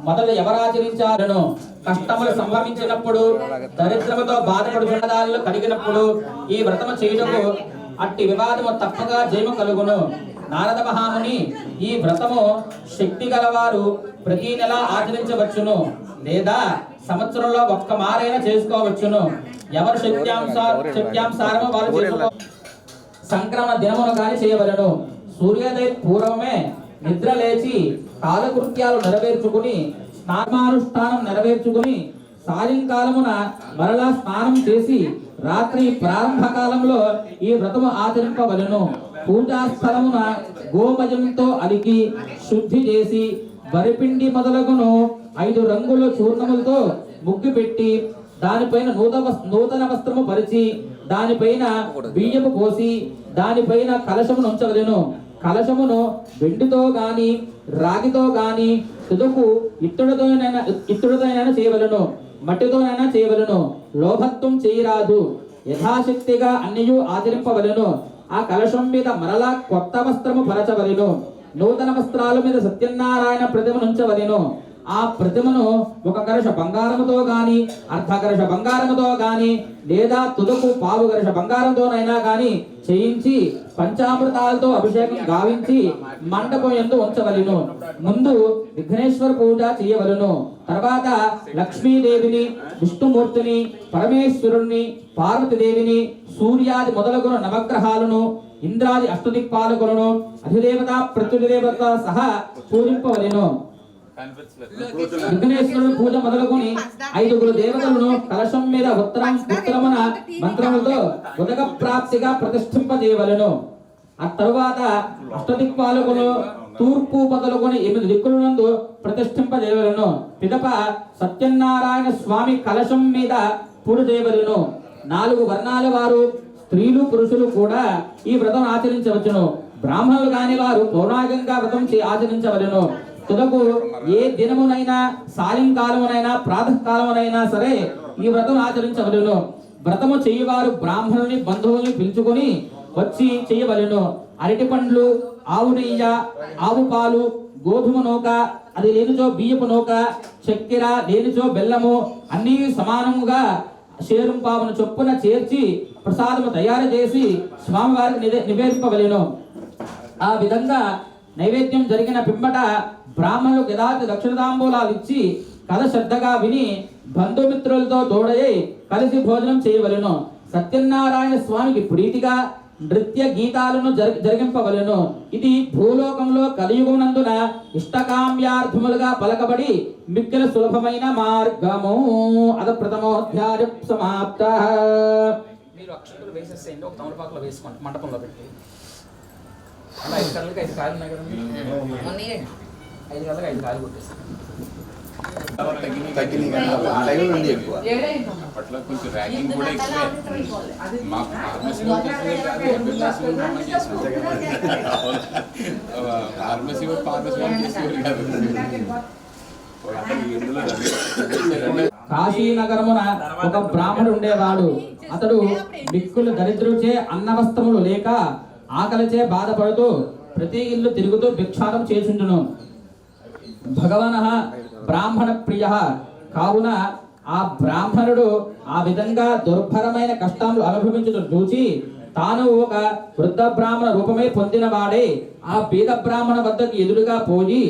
మొదలు ఎవరాచరించారును? కష్టములు సంభవించినప్పుడు, దరిద్రముతో బాధపడుతున్నదాలు కలిగినప్పుడు ఈ వ్రతము చేయుటకు అట్టి వివాదము తప్పగా జయము కలుగును. నారద మహాముని, ఈ వ్రతము శక్తి గలవారు ప్రతి నెల ఆచరించవచ్చును, లేదా సంవత్సరంలో ఒక్క మారైనా చేసుకోవచ్చును. ఎవరు శక్త్యాంసారము వారు చేసుకో. సంక్రమణ దినమును గాని చేయవలను. సూర్యోదయ పూర్వమే నిద్ర లేచి కాలకృత్యాలు నెరవేర్చుకుని స్నానానుష్ఠానం నెరవేర్చుకుని సాయంకాలమున మరలా స్నానం చేసి రాత్రి ప్రారంభ కాలంలో ఈ వ్రతము ఆచరింపవలను. పూజా స్థలమున గోమయంతో అలికి శుద్ధి చేసి వరిపిండి మొదలగును 5 రంగుల చూర్ణములతో ముగ్గు పెట్టి దానిపైన నూతన వస్త్రము పరిచి దానిపైన బియ్యము పోసి దానిపైన కలశమును ఉంచవలెను. కలశమును వెండితో గాని రాగితో గాని తుదకు ఇత్తడితోనైనా చేయవలను, మట్టితోనైనా చేయవలను. లోభత్వం చేయరాదు. యథాశక్తిగా అన్నియు ఆచరింపవలెను. ఆ కలశం మీద మరలా కొత్త వస్త్రము పరచవలెను. నూతన వస్త్రాల మీద సత్యనారాయణ ప్రతిమను ఉంచవలెను. ఆ ప్రతిమను 1 కలశ బంగారముతో గాని, అర్ధ కలశ బంగారముతో గాని, లేదా తుదకు 1/2 కలశ బంగారంతోనైనా గాని చేయించి పంచామృతాలతో అభిషేకం గావించి మండపం యందు ఉంచవలెను. ముందు విఘ్నేశ్వర పూజ చేయవలెను. తర్వాత లక్ష్మీదేవిని, విష్ణుమూర్తిని, పరమేశ్వరుణ్ణి, పార్వతీదేవిని, సూర్యాది మొదలగున నవగ్రహాలను, ఇంద్రాది అష్టదిక్పాలకులను, అధిదేవత ప్రత్యుదేవత సహా పూజింపవలెను. విఘ్నేశ్వరుడు పూజ మొదలుకొని 5 దేవతలను కలశం మీద ఉత్తరమున మంత్రములతో ఉదక ప్రాప్తిగా ప్రతిష్ఠింపజేయవలెను. ఆ తరువాత అష్టదిక్పాలకులు తూర్పు మొదలుకొని 8 దిక్కులందు ప్రతిష్ఠింపజేయవలెను. పిదప సత్యనారాయణ స్వామి కలశం మీద పూజ చేయవలెను. 4 వర్ణాల వారు, స్త్రీలు పురుషులు కూడా ఈ వ్రతం ఆచరించవచ్చును. బ్రాహ్మణులు కాని వారు పౌరాణికంగా వ్రతం ఆచరించవలెను. తుదకు ఏ దినమునైనా, సాయంకాలమునైనా, ప్రాతకాలమునైనా సరే ఈ వ్రతం ఆచరించవలెను. వ్రతము చేయవారు బ్రాహ్మణుని, బంధువుల్ని పిలుచుకొని వచ్చి చేయవలెను. అరటి పండ్లు, ఆవు నెయ్య, ఆవు పాలు, గోధుమ నూక, అది లేనిచో బియ్యపు నూక, చక్కెర లేనిచో బెల్లము అన్నీ సమానముగా షేరుంపావును చొప్పున చేర్చి ప్రసాదము తయారు చేసి స్వామివారికి నివేదింపవలెను. ఆ విధంగా నైవేద్యం జరిగిన పిమ్మట బ్రాహ్మణులకు యథార్థ దక్షిణతాంబూలాలు ఇచ్చి కథ శ్రద్ధగా విని బంధుమిత్రులతో తోడై కలిసి భోజనం చేయవలెను. సత్యనారాయణ స్వామికి ప్రీతిగా నృత్య గీతాలను జరిగింపవలెను. ఇది భూలోకంలో కలియుగమునందున ఇష్టకామ్యార్థములుగా పలకబడి మిక్కిలి సులభమైన మార్గము. అద ప్రథమోధ్యాయం సమాప్త. మీరు అక్షంతలు వేసేసేయండి, ఒక తమలపాకులో వేసుకోండి, మండపంలో పెట్టి. అలా 5 కళ్ళకి 5 కాయలు ఉన్నాయి కదండి, 5 కళ్ళకి 5 కాయలు కొట్టేస్తాం. అప్పట్లో కొంచెం ర్యాగింగ్ కూడా ఎక్కువే. మా ఫార్మసీ కాశీనగరమున ఒక బ్రాహ్మణుడు ఉండేవాడు. అతడు మిక్కులు దరిద్రుచే అన్నవస్త్రములు లేక ఆకలిచే బాధపడుతూ ప్రతి ఇల్లు తిరుగుతూ భిక్షాటం చేసుండును. భగవనః బ్రాహ్మణ ప్రియ కావున ఆ బ్రాహ్మణుడు ఆ విధంగా దుర్భరమైన కష్టాలు అనుభవించడం చూచి తాను ఒక వృద్ధ బ్రాహ్మణ రూపమే పొందిన వాడే ఆ పేద బ్రాహ్మణ వద్దకు ఎదురుగా పోయి,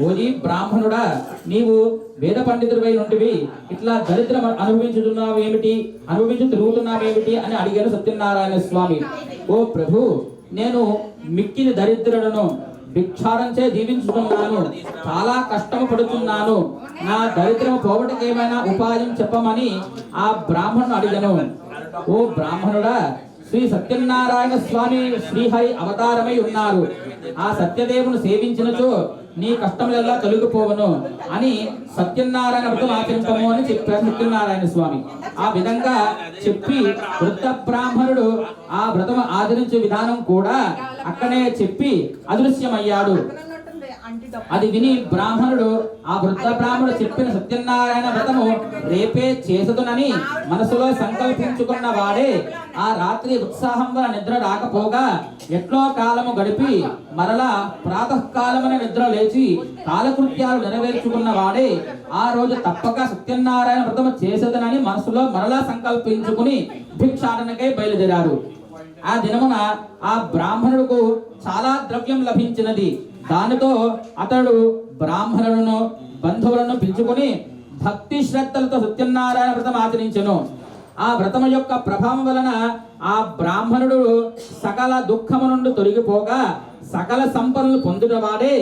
ఓజీ బ్రాహ్మణుడా, నీవు వేద పండితుడిపై నుండివి ఇట్లా దరిద్రం అనుభవించు తిరుగుతున్నావేమిటి అని అడిగాను సత్యనారాయణ స్వామి. ఓ ప్రభు, నేను మిక్కిలి దరిద్రులను, భిక్షారంచే జీవించుకున్నాను, చాలా కష్టము పడుతున్నాను. నా దరిద్రము పోవటకి ఏమైనా ఉపాయం చెప్పమని ఆ బ్రాహ్మణుడు అడిగాను. ఓ బ్రాహ్మణుడా, శ్రీ సత్యనారాయణ స్వామి శ్రీహరి అవతారమై ఉన్నారు. ఆ సత్యదేవుని సేవించినచో నీ కష్టములెల్లా తొలగిపోవను అని సత్యనారాయణ వ్రతం ఆచరింపము అని చెప్పారు సత్యనారాయణ స్వామి. ఆ విధంగా చెప్పి వృద్ధ బ్రాహ్మణుడు ఆ వ్రతం ఆచరించే విధానం కూడా అక్కడే చెప్పి అదృశ్యమయ్యాడు. అది విని బ్రాహ్మణుడు ఆ వృద్ధ బ్రాహ్మణుడు చెప్పిన సత్యనారాయణ వ్రతము రేపే చేసుదునని మనసులో సంకల్పించుకున్న వాడే ఆ రాత్రి ఉత్సాహం వల్ల నిద్ర రాకపోగా ఎట్లో కాలము గడిపి మరలా ప్రాతకాలమున నిద్ర లేచి కాలకృత్యాలు నెరవేర్చుకున్న వాడే ఆ రోజు తప్పక సత్యనారాయణ వ్రతము చేసేదనని మనసులో మరలా సంకల్పించుకుని భిక్షాటనకై బయలుదేరారు. ఆ దినమున ఆ బ్రాహ్మణుడుకు చాలా ద్రవ్యం లభించినది. దానితో అతడు బ్రాహ్మణులను బంధువులను పిలుచుకుని భక్తి శ్రద్ధలతో సత్యనారాయణ వ్రతం ఆచరించెను. ఆ వ్రతము యొక్క ప్రభావం వలన ఆ బ్రాహ్మణుడు సకల దుఃఖము నుండి తొలగిపోగా సకల సంపదలు పొందుటవాడే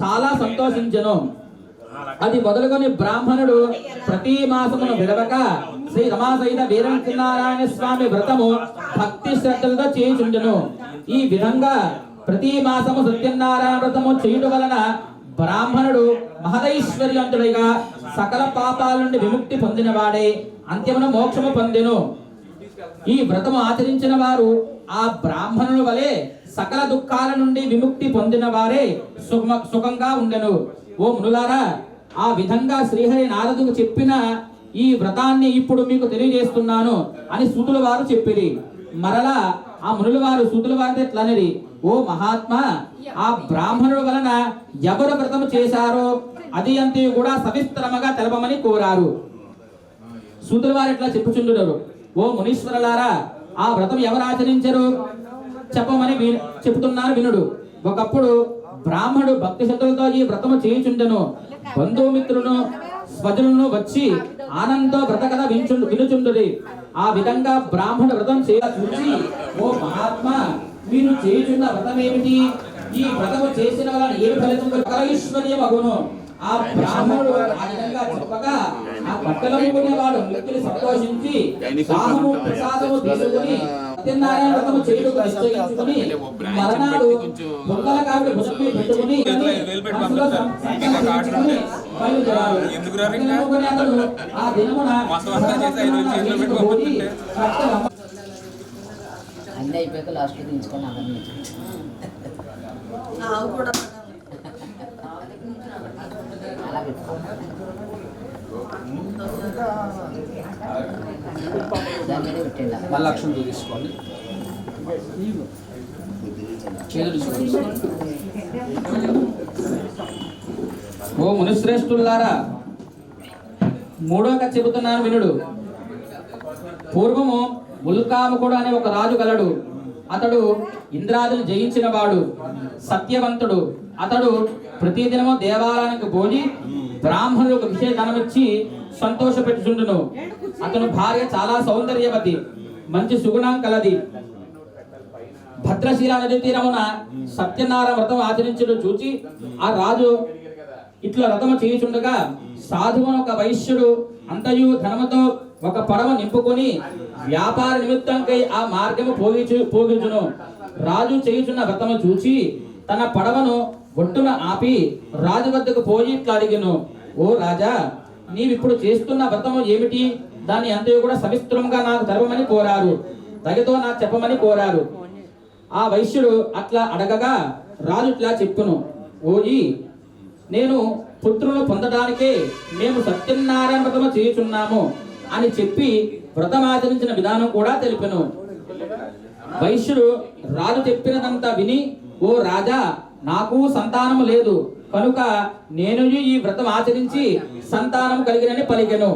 చాలా సంతోషించెను. అది మొదలుకొని బ్రాహ్మణుడు ప్రతి మాసమును విడవక శ్రీ రమాసహిత వీరనారాయణ స్వామి వ్రతము భక్తి శ్రద్ధలతో చేయుచుండెను. ఈ విధంగా ప్రతి మాసము సత్యనారాయణ వ్రతము చేయుట వలన బ్రాహ్మణుడు మహదైశ్వర్యవంతుడిగా సకల పాపాల నుండి విముక్తి పొందినవాడే అంత్యమున మోక్షము పొందెను. ఈ వ్రతము ఆచరించిన వారు ఆ బ్రాహ్మణుల వలె సకల దుఃఖాల నుండి విముక్తి పొందిన వారే సుఖంగా ఉండెను. ఓ మునులారా, ఆ విధంగా శ్రీహరి నారదుకు చెప్పిన ఈ వ్రతాన్ని ఇప్పుడు మీకు తెలియజేస్తున్నాను అని సూతుల వారు చెప్పిరి. మరలా ఆ మునుల వారు సూతుల వారితో ఎట్లనరి, ఓ మహాత్మా, ఆ బ్రాహ్మణుల వలన ఎవరు వ్రతము చేశారో అది అంతే కూడా సవిస్తరముగా తెలపమని కోరారు. సూతుల వారు ఎట్లా చెప్పుచుండున్నారు, ఓ మునీశ్వరులారా, ఆ వ్రతం ఎవరు ఆచరించరు చెప్పమని చెబుతున్నారు వినుడు. ఒకప్పుడు బ్రాహ్మణుడు భక్తి శ్రద్ధలతో ఈ వ్రతము చేయుచుండెను. బంధుమిత్రులను స్వజనులను వచ్చి ఆనందంతో వ్రత కథ వినుచుండురి. ఆ విధంగా బ్రాహ్మణ వ్రతం చూసి, ఓ మహాత్మా, మీరు చేయుచున్న వ్రతం ఏమిటి? ఈ వ్రతము చేసిన వలన ఏ ఫలితం ఐశ్వర్యం అగును. ఆ బ్రాహ్మణుడు ఆ విధంగా చెప్పగా ఆ బట్టలు వాడు మిక్కిలి సంతోషించి దాహము ప్రసాదము తీసుకుని సత్యనారాయణ వ్రతము చేయుటకు నిశ్చయించుకుని మరణాడు బొక్కల కావిడి భుజంపై పెట్టుకుని మనసులో సంకల్పించుకుని బయలుదేరాడు. ఆ దినమున అన్నీ అయిపోయాక లాస్ట్ దించుకొని అందరినీ అలా పెట్టుకోండి. దాని మీద పెట్టండి. మళ్ళీ లక్ష్యం తీసుకోండి. చేతులు చూసుకోండి. ఓ మునిశ్రేష్ఠులారా, మూడో కథ చెబుతున్నాను వినుడు. పూర్వము ముల్కాముకుడు అనే ఒక రాజు గలడు. అతడు ఇంద్రాదులు జయించిన వాడు, సత్యవంతుడు. అతడు ప్రతిదినము దేవాలయానికి పోయి బ్రాహ్మణులకు విశేషణమిచ్చి సంతోషపెట్టుచుండును. అతను భార్య చాలా సౌందర్యవతి, మంచి సుగుణం కలది. భద్రశీల నది తీరమున సత్యనారాయణ వ్రతం ఆచరించడం చూచి ఆ రాజు ఇట్లా వ్రతము చేయుచుండగా సాధువును ఒక వైశ్యుడు అంతయు ధనముతో ఒక పడవ నింపుకొని వ్యాపార నిమిత్తంకై ఆ మార్గము పోగించును. రాజు చేయుచున్న వ్రతము చూచి తన పడవను ఒడ్డున ఆపి రాజు వద్దకు పోయి ఇట్లా అడిగెను, ఓ రాజా, నీవిప్పుడు చేస్తున్న వ్రతము ఏమిటి? దాన్ని అంతయు కూడా సవిస్తరంగా నాకు తెలపమని కోరారు. దయతో నాకు చెప్పమని కోరారు. ఆ వైశ్యుడు అట్లా అడగగా రాజు ఇట్లా చెప్పును, ఓయి, నేను పుత్రులను పొందడానికే మేము సత్యనారాయణ వ్రతము చేయుచున్నాము అని చెప్పి వ్రతమాచరించిన విధానం కూడా తెలిపెను. వైశ్యుడు రాజు చెప్పినదంతా విని, ఓ రాజా, నాకు సంతానము లేదు కనుక నేను ఈ వ్రతం ఆచరించి సంతానం కలిగినని పలికెను.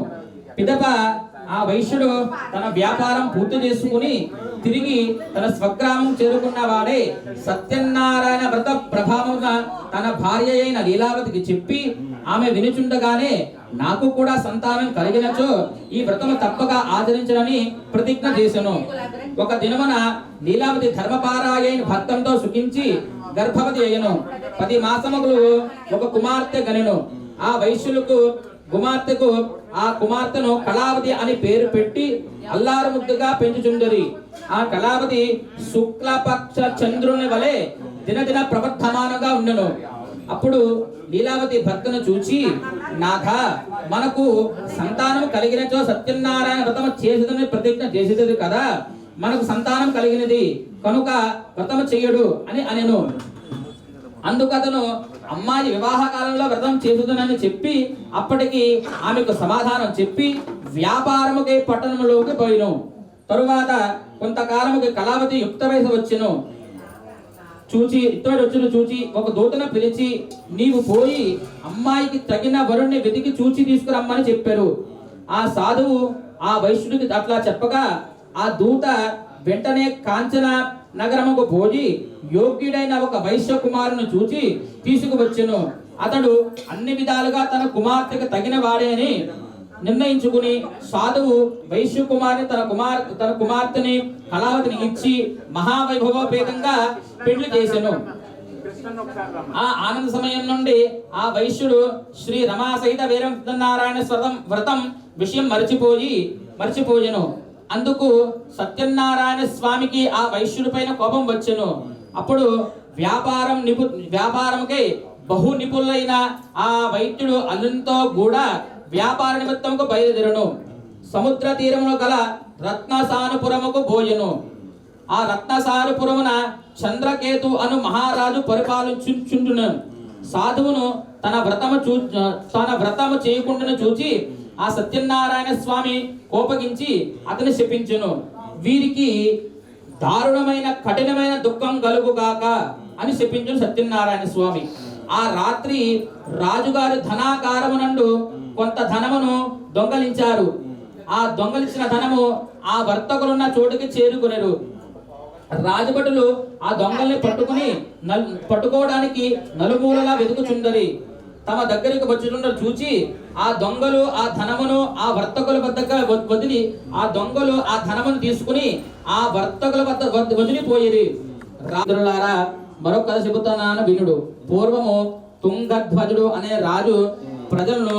పిదప ఆ వైశ్యుడు తన వ్యాపారం పూర్తి చేసుకుని తిరిగి తన స్వగ్రామం చేరుకున్న వాడే సత్యనారాయణ వ్రత ప్రభావమున తన భార్య అయిన లీలావతికి చెప్పి ఆమె వినుచుండగానే నాకు కూడా సంతానం కలిగినచో ఈ వ్రతము తప్పక ఆచరించనని ప్రతిజ్ఞ చేసెను. ఒక దినమున లీలావతి ధర్మపారాయణ భక్తంతో సుఖించి గర్భవతి అయ్యను. 10 మాసములు ఒక కుమార్తె గనెను. ఆ వైశ్యులకు కుమార్తెకు ఆ కుమార్తెను కళావతి అని పేరు పెట్టి అల్లారు ముద్దుగా పెంచుచుండరి. ఆ కళావతి శుక్లపక్ష చంద్రుని వలె దినదిన ప్రవర్ధమానంగా ఉండెను. అప్పుడు లీలావతి భర్తను చూచి, నాథ, మనకు సంతానం కలిగినచో సత్యనారాయణ వ్రతము చేసేదని ప్రతిజ్ఞ చేసేది కదా, మనకు సంతానం కలిగినది కనుక వ్రతము చెయ్యడు అని అనెను. అందుకు అతను అమ్మాయి వివాహ కాలంలో వ్రతం చేసుదునని చెప్పి అప్పటికి ఆమెకు సమాధానం చెప్పి వ్యాపారముకై పట్టణంలోకి పోయిను. తరువాత కొంతకాలముకి కళావతి యుక్త వయసు వచ్చెను. చూచి ఒక దూతను పిలిచి నీవు పోయి అమ్మాయికి తగిన వరుణ్ణి వెతికి చూచి తీసుకురమ్మని చెప్పారు. ఆ సాధువు ఆ వైశ్యుడికి అట్లా చెప్పగా ఆ దూత వెంటనే కాంచన నగరముకు పోయి యోగ్యుడైన ఒక వైశ్య కుమారుని చూచి తీసుకువచ్చెను. అతడు అన్ని విధాలుగా తన కుమార్తెకు తగిన వాడేని నిర్ణయించుకుని సాధువు వైశ్య కుమారుని తన కుమార్తెని కళావతిని ఇచ్చి మహావైభవోపేతంగా పెళ్లి చేసెను. ఆ ఆనంద సమయం నుండి ఆ వైశ్యుడు శ్రీ రమా సహిత వీరనారాయణ వ్రతం విషయం మర్చిపోయెను. అందుకు సత్యనారాయణ స్వామికి ఆ వైశ్యుడి పైన కోపం వచ్చెను. అప్పుడు వ్యాపారంకై బహు నిపుణులైన ఆ వైద్యుడు అల్లునితో కూడా వ్యాపార నిమిత్తముకు బయలుదేరను. సముద్ర తీరమును గల రత్నసానుపురముకు పోయెను. ఆ రత్నసానుపురమున చంద్రకేతు అను మహారాజు పరిపాలించుచుండును. సాధువును తన వ్రతము చేయకుండా చూచి ఆ సత్యనారాయణ స్వామి కోపగించి అతని శపించును. వీరికి దారుణమైన కఠినమైన దుఃఖం కలుగుగాక అని శపించును సత్యనారాయణ స్వామి. ఆ రాత్రి రాజుగారి ధనాకారమునందు కొంత ధనమును దొంగలించారు. ఆ దొంగలించిన ధనము ఆ వర్తకులున్న చోటుకి చేరుకునేరు. రాజభటులు ఆ దొంగల్ని పట్టుకోవడానికి నలుమూలలా వెతుకుచుండరి. తమ దగ్గరికి వచ్చుచుండ చూచి ఆ దొంగలు ఆ ధనమును ఆ వర్తకుల వద్దకు వదిలి ఆ దొంగలు ఆ ధనమును తీసుకుని ఆ వర్తకుల వద్ద వదిలిపోయేది. రాజులారా మరొక కథ చెబుతున్నాను వినుడు. పూర్వము తుంగధ్వజుడు అనే రాజు ప్రజలను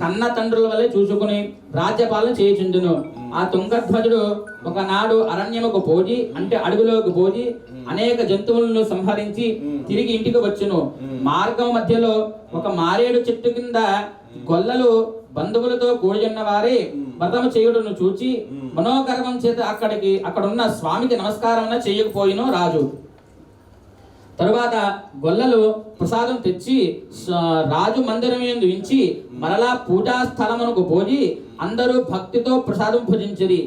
కన్న తండ్రుల వల్లే చూసుకుని రాజ్యపాలన చేయుచుండును. ఆ తుంగధ్వజుడు ఒకనాడు అరణ్యముకు పోయి అంటే అడవిలోకి పోయి అనేక జంతువులను సంహరించి తిరిగి ఇంటికి వచ్చును. మార్గం మధ్యలో ఒక మారేడు చెట్టు కింద గొల్లలు బంధువులతో కూడియున్న వారే వ్రతము చేయుడును చూచి మనోగర్వం చేత అక్కడున్న స్వామికి నమస్కారం చేయకపోయిను రాజు. తరువాత గొల్లలు ప్రసాదం తెచ్చి రాజు మందిరం యందు ఉంచి మరలా పూజా స్థలమునకు పోయి అందరూ భక్తితో ప్రసాదం భుజించిరి.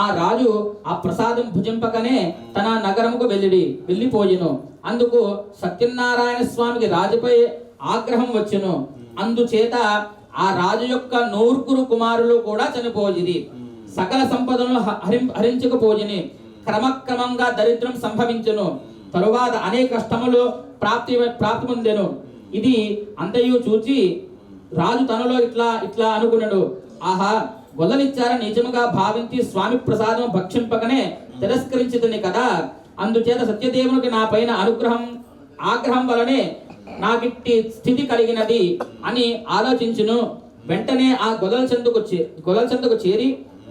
ఆ రాజు ఆ ప్రసాదం భుజింపకనే తన నగరముకు వెళ్ళిపోయిను. అందుకు సత్యనారాయణ స్వామికి రాజుపై ఆగ్రహం వచ్చెను. అందుచేత ఆ రాజు యొక్క 9 కుమారులు కూడా చనిపోయిరి. సకల సంపదను హరించకపోయిని. క్రమక్రమంగా దరిద్రం సంభవించెను. తరువాత అనేక కష్టములు ప్రాప్తి పొందెను. ఇది అంతయు చూచి రాజు తనలో ఇట్లా అనుకున్నాడు, ఆహా గొల్లలిచ్చారని నిజముగా భావించి స్వామి ప్రసాదం భక్షింపకనే తిరస్కరించితిని కదా. అందుచేత సత్యదేవునికి నా పైన ఆగ్రహం వలనే నాకిట్టి స్థితి కలిగినది అని ఆలోచించును. వెంటనే ఆ గొల్లల చెందుకు చేరి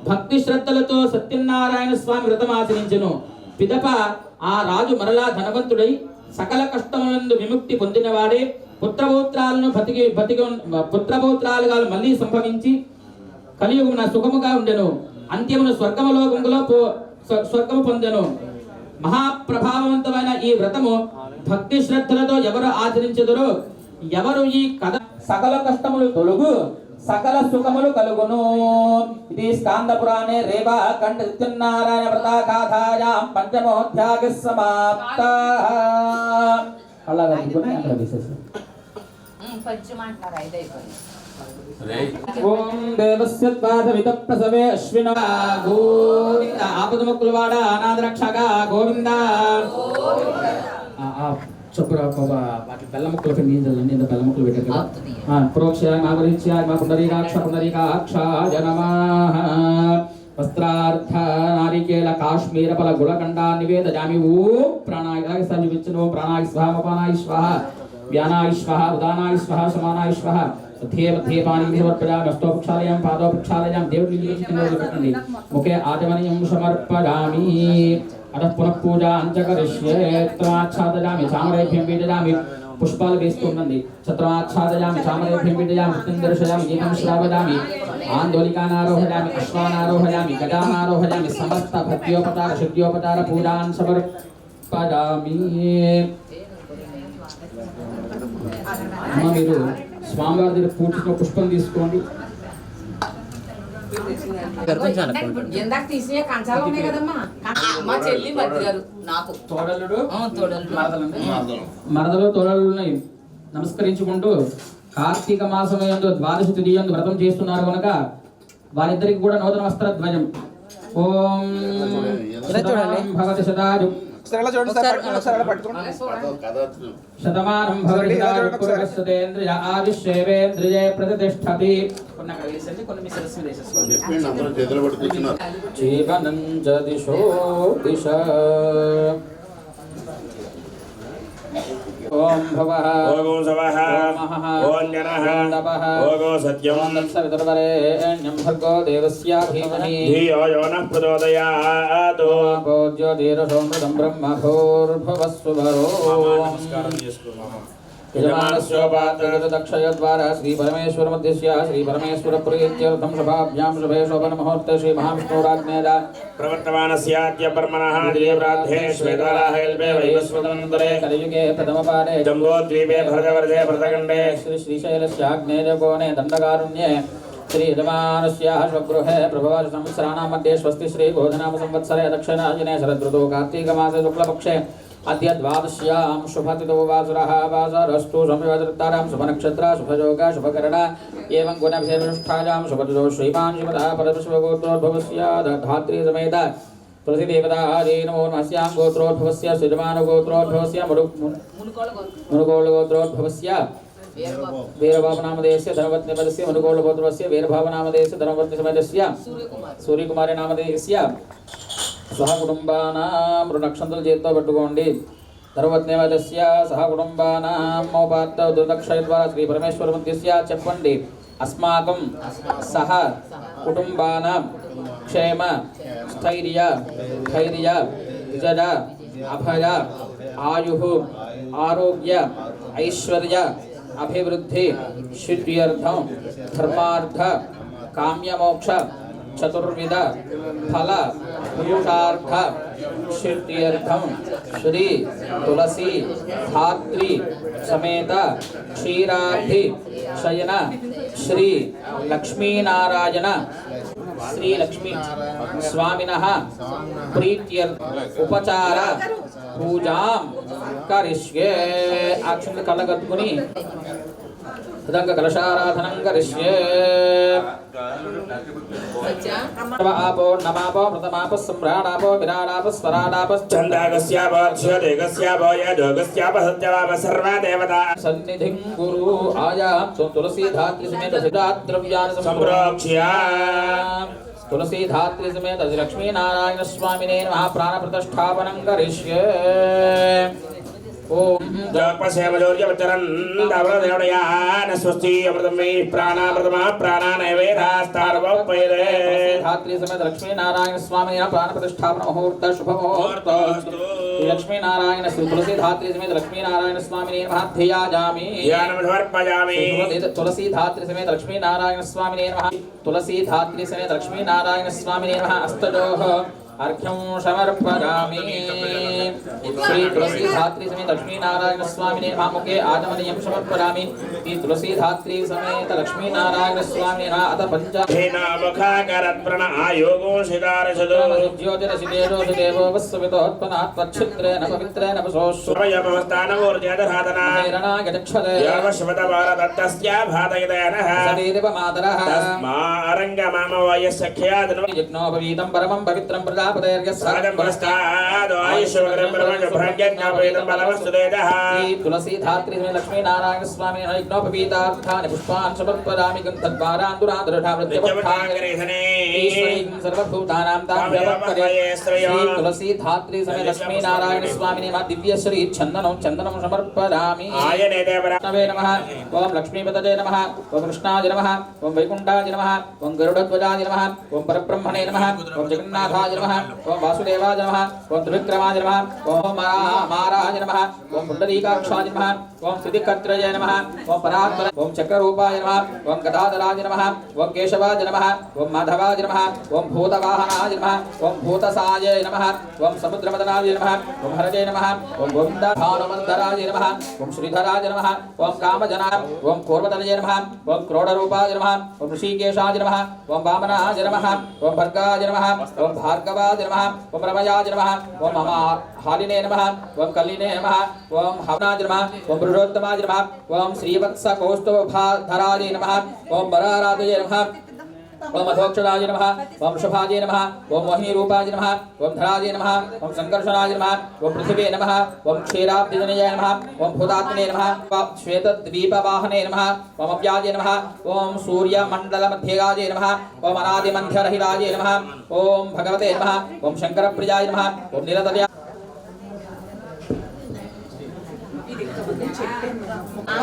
భక్తి శ్రద్ధలతో సత్యనారాయణ స్వామి వ్రతం ఆచరించును. పిదప ఆ రాజు మరలా ధనవంతుడై సకల కష్టములందు విముక్తి పొందినవాడే పుత్రపౌత్రాలుగా మళ్ళీ సంభవించి కలియుగమున సుఖముగా ఉండెను. అంత్యమున స్వర్గము పొందెను. మహాప్రభావవంతమైన ఈ వ్రతము భక్తి శ్రద్ధలతో ఎవరు ఆచరించెదరో ఎవరు ఈ కథ సకల కష్టములు తొలగు సకల సుఖములు కలుగును. ఇది స్కాంద పురాణే రేవా కంఠ సత్యనారాయణ వ్రతగాథాయాం పంచమోధ్యాయ సమాప్తః. ఓం దేవస్య త్వాదవిత ప్రసవే అశ్విన గోవింద. ఆపదముక్కులవాడ అనాథ రక్షక గోవింద. చెప్పురా వాటి బెల్ల ముక్కలు నీళ్ళని బెల్ల ముక్కలు పెట్టారు. ప్రోక్ష పుండరీకాక్ష నమః. వస్త్రార్థ నారికేళ కాశ్మీర ఫల గుళకండా నివేదయామి. ఓం ప్రాణాయ సంజీవించను. ప్రాణాయ స్వాహ అపానాయ స్వాహ వ్యానాయ స్వాహ ఉదానాయ స్వాహ సమానాయ స్వాహ. मध्ये पानी समर्पयामि. हस्तो प्रक्षालयामि पादौ प्रक्षालयामि. देवलिंगं పెట్టండి. मुखे आचमनीयं समर्पयामि. अतः पुनः पूजां च करिष्ये. त्रमाच्छादयामि चामरेभ्यं पीडयामि. पुष्पाలు వేస్తూ ఉండండి. ఛత్రమాచ్ఛాదయామి చామరేభ్యం పీడయామి పుష్పం దర్శయామి దీపం శ్రావయామి. ఆందోళికానారోహయామి అశ్వానారోహయామి గజానారోహయామి. సమస్త భక్త్యోపచార శుద్ధ్యోపచార పూజాన్ సమర్పయామి. అమ్మ మీరు స్వామివారి దగ్గర పూజించిన పుష్పం తీసుకోండి. ఇందాక తీసిన కంచాలు ఉన్నాయి కదమ్మా. మా చెల్లి మధ్య గారు నాకు తోడలుడు తోడలు మరదలు తోడలు ఉన్నాయి. నమస్కరించుకుంటూ కార్తీక మాసం యందు ద్వాదశ తిథి యందు వ్రతం చేస్తున్నారు కనుక వారిద్దరికి కూడా నూతన వస్త్రద్వయం. ఓం భగవతి శతాయు ఒకసారి ఎలా చూడండి సార్, ఒకసారి ఎలా పట్టుకోండి. శతమానం భవతి శతాయుః ఆయుష్యేవేంద్రియే ప్రతిష్టతి. కొన్ని అక్కడ వేసేసి కొన్ని మీ శిరస్సు మీద వేసేసుకోండి. చెప్పండి అందరూ చేతులు పట్టి కూర్చున్నారు. జీవనం చ దిశో దిశ. ఓం భవః ఓం సవః ఓం జనః ఓం సత్యం సవితుర్వరేణ్యం భర్గో దేవస్య ధీమహి ధియో యో నః ప్రచోదయాత్. జ్యోతిరసోమృతం బ్రహ్మ భూర్భువస్సువరో. నమస్కారం చేసుకోమా. యజమానస్యోపాత్రదక్షయ ద్వారా శ్రీ పరమేశ్వర మధ్యస్య శ్రీ పరమేశ్వర ప్రీత్యర్థం శుభాభ్యాం శుభే శోభన ముహూర్తే శ్రీ మహావిష్ణురాజ్ఞేయ ప్రవర్తమానస్యాద్య పర్మణః దివ్యప్రార్థే శ్వేతవరాహేల్పే వైవస్వతంతరే కలియుగే ప్రథమపాదే జంబోద్వీపే భరతవర్షే భరతఖండే శ్రీ శ్రీశైలస్యాగ్నేయ కోణే దండకారుణ్యే శ్రీ యజమానస్యాః స్వగృహే ప్రభవ సంవత్సరాणां मध्ये स्वस्ति श्री गोधनाम संवत्सरे दक्षिणायने शरदृतौ कार्तीकमासे शुक्लपक्षे अद्य द्वादश्यां शुभतिथौ वासरः वासरस्तु संविवदृतारां शुभनक्षत्रा शुभयोगा शुभकरणा एवं गुणविशेषायां शुभतिथौ श्रीमान् श्रीमतः परमशिवगोत्रोद्भवस्य धात्री समेत तुलसी देवता आदि नमो नमस्यां गोत्रोद्भवस्य श्रीमानगोत्रोद्भवस्य मुनुगोलगोत्रोद्भवस्य वीरभावनामधेयस्य धनवत्निपदस्य मुनुगोलगोत्रस्य वीरभावनामधेयस्य धनवत्निसमेतस्य सूर्यकुमारी नामधेयस्य సహ కుటుంబానాం రుణక్షంతులు చేతితో పెట్టుకోండి. ధర్మజ్ఞేవదస్య సహ కుటుంబానాం మోపాత్త దుర్దక్షయ ద్వారా శ్రీ పరమేశ్వర మధ్యస్య చెప్పండి. అస్మాకం సహ కుటుంబానాం క్షేమ స్థైర్య ధైర్య జడ అభయ ఆయు ఆరోగ్య ఐశ్వర్య అభివృద్ధి సిద్ధ్యర్థం ధర్మార్థ కామ్యమోక్ష చతుర్విధ ఫల పురుషార్థ సిద్ధ్యర్థం శ్రీ తులసి ధాత్రి సమేత క్షీరాబ్ధి శయన శ్రీ లక్ష్మీనారాయణ శ్రీ లక్ష్మీ స్వామినః ప్రీత్యర్థ ఉపచార పూజాం కరిష్యే. అక్షంత కళ్ళగత్తుకుని తదంగ కలశారాధనం కరిష్యే. ఆపో నమాపో మృతమాప సమ్రాడాపో విరాడాప స్వరాడాప ఛందాగస్యాపో యజోగస్యాప సత్యవాప సర్వా దేవతా సన్నిధిం గురు ఆయాం తులసీ ధాత్రి సమేత సిద్ధాద్రవ్యాన్ని సంప్రోక్ష్య తులసీ ధాత్రి సమేత లక్ష్మీనారాయణ స్వామినే నమః ప్రాణ ప్రతిష్ఠాపనం కరిష్యే. ఓం జపసేమజోర్యవచరన్ దవరదేవడయాన స్వస్తి అమృతమే ప్రాణామృతమా ప్రాణానైవేదాస్తారవపైరే. ధాత్రి సమేత లక్ష్మీనారాయణ స్వామి ప్రాణ ప్రతిష్ఠాపన ముహూర్త శుభముహూర్తోస్తు. లక్ష్మీనారాయణ శ్రీ తులసీ ధాత్రి సమేత లక్ష్మీనారాయణ స్వామినే నమః ధ్యాయామి. ధ్యానం సమర్పయామి. తులసీ ధాత్రి సమేత లక్ష్మీనారాయణ స్వామినే నమః. తులసీ ధాత్రి సమేత లక్ష్మీనారాయణ స్వామినే నమః. అస్తజోః अर्घ्यं समर्पयामि. श्री तुलसी धात्री समेत लक्ष्मी नारायण स्वामी ने मुखे आचमनीयं समर्पयामि. श्री तुलसी धात्री समेत लक्ष्मी नारायण स्वामी अथ पंच मुखाकरत् प्रण आयोगो सिदारसदो ज्योतिरसिदेवो देवो वस्सवितोत्पन्नात्वच्छिद्रेण पवित्रेण वसोस्वयमस्तानमूर्जयदधातना रणाय दक्षते यावश्वतभारतस्य भातयदयनः सदेव मातरः तस्मा अरङ्गमामवयसख्यादनु यज्ञोपवीतं परमं पवित्रं तुलसी धात्री लक्ष्मी नारायण स्वामी यज्ञोपवीतार्थानि पुष्पान् समर्पयामि. सर्वभूतानां तुलसी धात्री समेत लक्ष्मी नारायण स्वामी दिव्य श्री चंदनं समर्पयामि. नवे नमः. ओम लक्ष्मीपतये नमः. ओम कृष्णाय नमः. ओम वैकुंठाय नमः. ओम गरुडध्वजाय नमः. ओम परब्रह्मणे नमः. ओम जगन्नाथाय नमः. ओम वासुदेवाय नमः. ओम त्रिविक्रमाय नमः. ओम माराय नमः. ఓం పుండరీకాక్షాయ నమః ఓం స్థితికర్త్రయ నమః ఓం పరాత్పర ఓం చక్రరూపాయ నమః ఓం గదాధరాయ నమః ఓం కేశవాయ నమః ఓం మాధవాయ నమః ఓం భూతవాహనాయ నమః ఓం భూతసాయ నమః ఓం సముద్రమదనాయ నమః ఓం హరజే నమః ఓం గోవిందభానుమందరాయ నమః ఓం శ్రీధరాయ నమః ఓం కామజనాయ ఓం కూర్మతనయ నమః ఓం క్రోడరూపాయ నమః ఓం ఋషికేశాయ నమః ఓం వామనాయ నమః ఓం భర్గాయ నమః ఓం భార్గవాయ నమః ఓం రమయాయ నమః ఓం హాలినే నమః ఓం కల్లినే నమః ఓం హవనాయ నమః ఓం పురుషోత్తమాయ నమః ఓం శ్రీవత్స కౌస్తుభధరాయ నమః ఓం వరారాధయ నమః ఓం అధోక్షరాయ నమః ఓం శుభాయ నమః ఓం మోహినీరూపాయ నమః ఓం ధరాయ నమః ఓం సంకర్షణాయ నమః ఓం పృథివే నమః ఓం క్షీరాబ్ధిజనయాయ నమః ఓం భూతాత్మనే నమః ఓం శ్వేతద్వీపవాహనే నమః ఓం అవ్యాయ నమః ఓం సూర్యమండలమధ్యగాయ నమః ఓం అనాదిమధ్యరహితాయ నమః ఓం భగవతే నమః ఓం శంకరప్రియాయ నమః ఓం నిరతర్య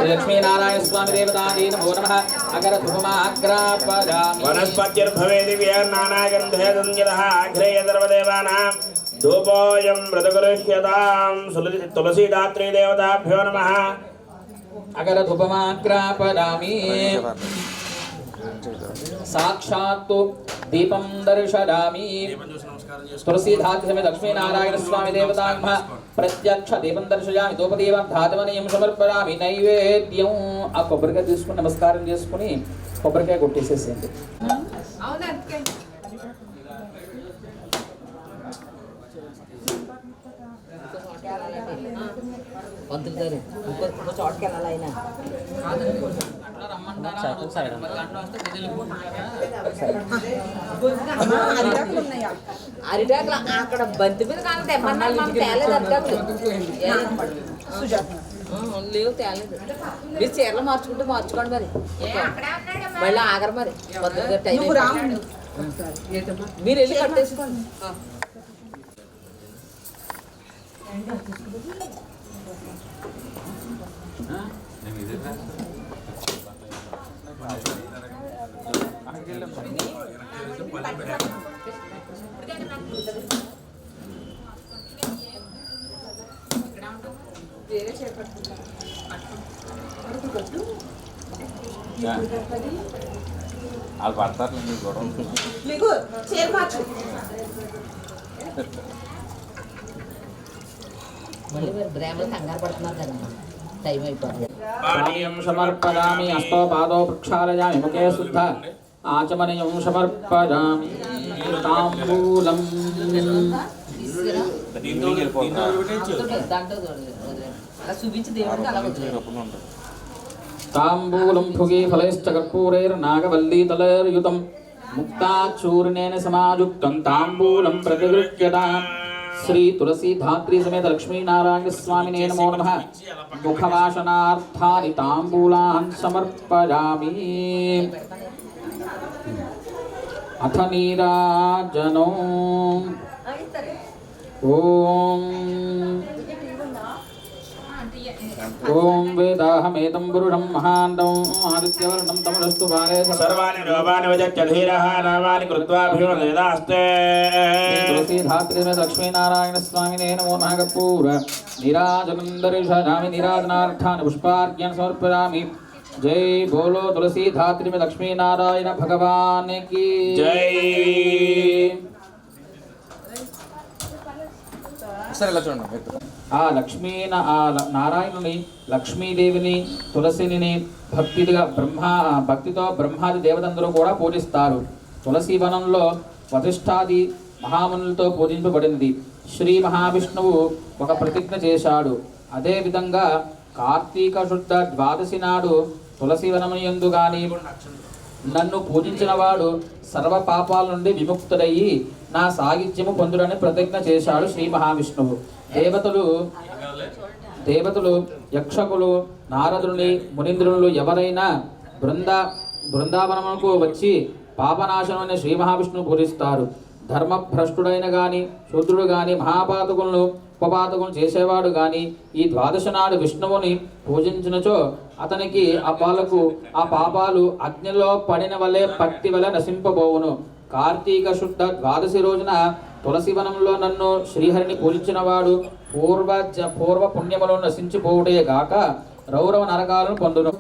లక్ష్మీనారాయణ స్వామి దేవతాయే నమో నమః అగర ధూమాగ్రాపదామి వనస్పత్యుర్భవే దివ్యాన్నానాగంధేదంజలః అగ్రేయ సర్వదేవానాం ధూపోయం మృతగృహ్యతాం తులసీదాత్రీ దేవతాభ్యో నమః అగర ధూపమాగ్రాపదామి సాక్షాత్తు దీపం దర్శయామి తులసీధాత్రి సమేత లక్ష్మీనారాయణ స్వామి దేవతాంగ ప్రత్యక్ష దీపం దర్శయామి ధూపదీపం ధాతవనీయం సమర్పయామి నైవేద్యం ఆ కొబ్బరికాయ తీసుకుని నమస్కారం చేసుకుని కొబ్బరికాయ కొట్టేసేసేయండి పంతులు గారు ఇంకో చోటకి వెళ్ళాలి ఆయన అరిటాకులు అక్కడ బంతి మీద కానీ తెమ్మన్నారు మనం తేలేదు అరిటాకులు లేవు తేలేదు మీరు చీరలు మార్చుకోండి మరి మళ్ళీ ఆగరు మరి పంతులు గారు టైం మీరు వెళ్ళి కట్టేసుకోండి వాళ్ళు పడతారు గొడవ మళ్ళీ మీరు బ్రాహ్మణులు కంగారు పడుతున్నారు కదా టైం అయిపోతుంది పానీయం సమర్పయామి హస్తో పాదో ప్రక్షాళయామి ముఖే శుద్ధ ఆచమనీయం సమర్పయామి తాంబూలం అలా చూపించి దేవుడికి అలా వచ్చారు తాంబూలం భుగి ఫలైశ్చ కర్పూరైర్నాగవల్లీతలైర్యుతం ముక్తాచూర్ణేన సమాయుక్తం తాంబూలం ప్రతిగృహ్యతాం శ్రీ తులసీధాత్రీ సమేత లక్ష్మీనారాయణ స్వామినే నమో నమః ముఖవాసనార్థాని తాంబూలాన్ సమర్పయామి అథ నీరాజనో ఓం ఓం వేదాహమేతం పురుషం మహాంతం ఆదిత్యవర్ణం తమలస్తు బాలే సర్వాణి రూపాణి విచక్ష్య ధీరః నామాని కృత్వా భీమవేదాస్తే తులసీధాత్రి లక్ష్మీనారాయణ స్వామినే నమో నమః కర్పూర నీరాజనం దర్శయామి నీరాజనార్థాని పుష్పార్ఘ్యం సమర్పయామి జై బోలో తులసీధాత్రి లక్ష్మీనారాయణ భగవాన్ కి జై. సరే ఇలా చూడండి ఆ నారాయణుని లక్ష్మీదేవిని తులసిని భక్తితో బ్రహ్మాది దేవతందరూ కూడా పూజిస్తారు. తులసి వనంలో వశిష్ఠాది మహామునులతో పూజింపబడింది. శ్రీ మహావిష్ణువు ఒక ప్రతిజ్ఞ చేశాడు. అదేవిధంగా కార్తీక శుద్ధ ద్వాదశి నాడు తులసి వనముయందు గాని నన్ను పూజించిన వాడు సర్వ పాపాల నుండి విముక్తుడయ్యి నా సాహిత్యము పొందుడని ప్రతిజ్ఞ చేశాడు శ్రీ మహావిష్ణువు. దేవతలు యక్షకులు నారదుని మునీంద్రులు ఎవరైనా బృందావనమునకు వచ్చి పాపనాశనమైన శ్రీ మహావిష్ణువు పూజిస్తారు. ధర్మభ్రష్టుడైన గాని శూద్రుడు గాని మహాపాతకులను ఉపపాతకులను చేసేవాడు గాని ఈ ద్వాదశి నాడు విష్ణువుని పూజించినచో అతనికి ఆ పాపాలు అగ్నిలో పడిన వలె పట్టి వలె నశింపబోవును. కార్తీక శుద్ధ ద్వాదశి రోజున తులసివనంలో నన్ను శ్రీహరిని పూజించినవాడు పూర్వ పుణ్యములను నశించిపోవుటే గాక రౌరవ నరకాలను పొందును.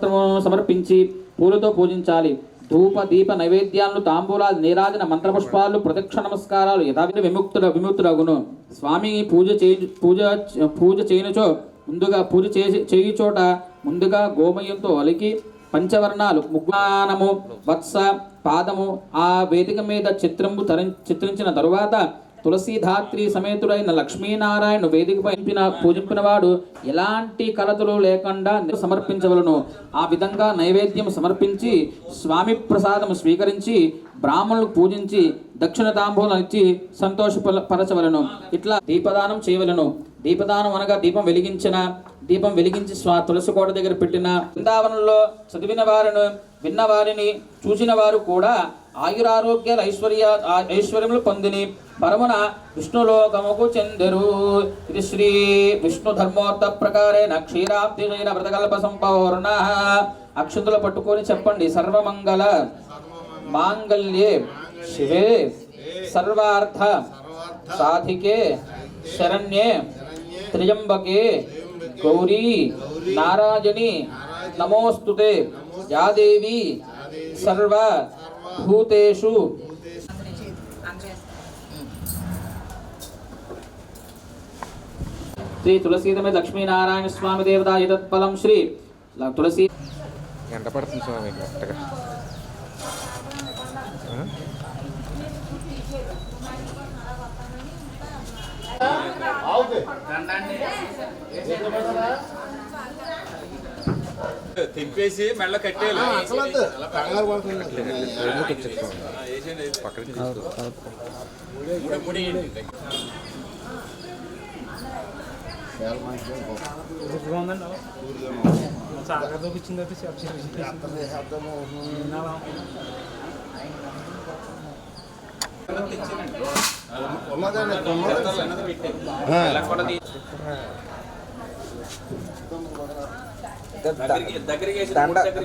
సమర్పించి పూలతో పూజించాలి. ధూప దీప నైవేద్యాలను తాంబూలాలు నీరాజన మంత్రపుష్పాలు ప్రదక్షిణ నమస్కారాలు యథావిధి విముక్తుడగును. స్వామి పూజ చేయనుచో ముందుగా చేయి చోట ముందుగా గోమయంతో అలికి పంచవర్ణాలు ముగ్మానము వత్స పాదము ఆ వేదిక మీద చిత్రించిన తరువాత తులసీధాత్రి సమేతుడైన లక్ష్మీనారాయణ వేదికపై పూజింపిన వాడు ఎలాంటి కలతలు లేకుండా సమర్పించవలను. ఆ విధంగా నైవేద్యం సమర్పించి స్వామి ప్రసాదం స్వీకరించి బ్రాహ్మణులకు పూజించి దక్షిణ తాంబూలం ఇచ్చి సంతోషపరచవలను. ఇట్లా దీపదానం చేయవలను. దీపదానం అనగా దీపం వెలిగించి తులసి కోట దగ్గర పెట్టిన బృందావనంలో చదివిన వారిని విన్న వారిని చూసిన వారు కూడా ఆయురారోగ్యాలు ఐశ్వర్యములు పొందిని పరమున విష్ణులోకముకు చెందరు. ఇది శ్రీ విష్ణు ధర్మోర్థ ప్రకారేణ క్షీరాబ్ధిజైన వ్రతకల్ప సంపూర్ణ. అక్షంతులు పట్టుకొని చెప్పండి. సర్వమంగళ మాంగళ్యే శివే సర్వార్థ సాధికే శరణ్యే త్ర్యంబకే గౌరీ నారాయణి నమోస్తుతే యాదేవి సర్వ భూతేషు. శ్రీ తులసీదమే లక్ష్మీనారాయణ స్వామి దేవత యతత్ఫలం శ్రీ తులసి. ఎంట పడుతుంది స్వామి కరెక్ట్గా. తిప్పేసి మెల్ల కట్టేయాలి. పక్కన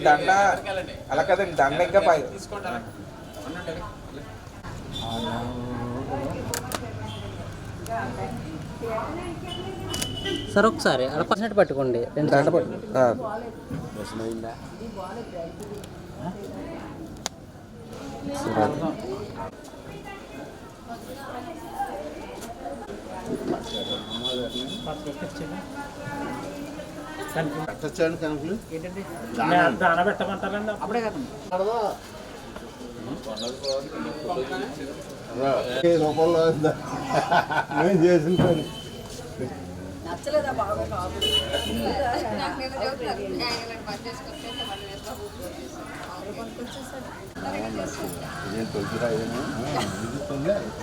దండ అలా కదండి. దండ ఇంకా పై సార్ ఒకసారి అలా పర్సెంట్ పట్టుకోండి. దండ పట్టు. దాన పెట్టమంటారండి అప్పుడే కదా రూపంలో నేను చేసిన పని నచ్చలేదా బాగా కాదు. నేను తొలిసిరా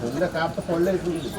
తొలి కాకపోతే పొళ్ళు అవుతుంది.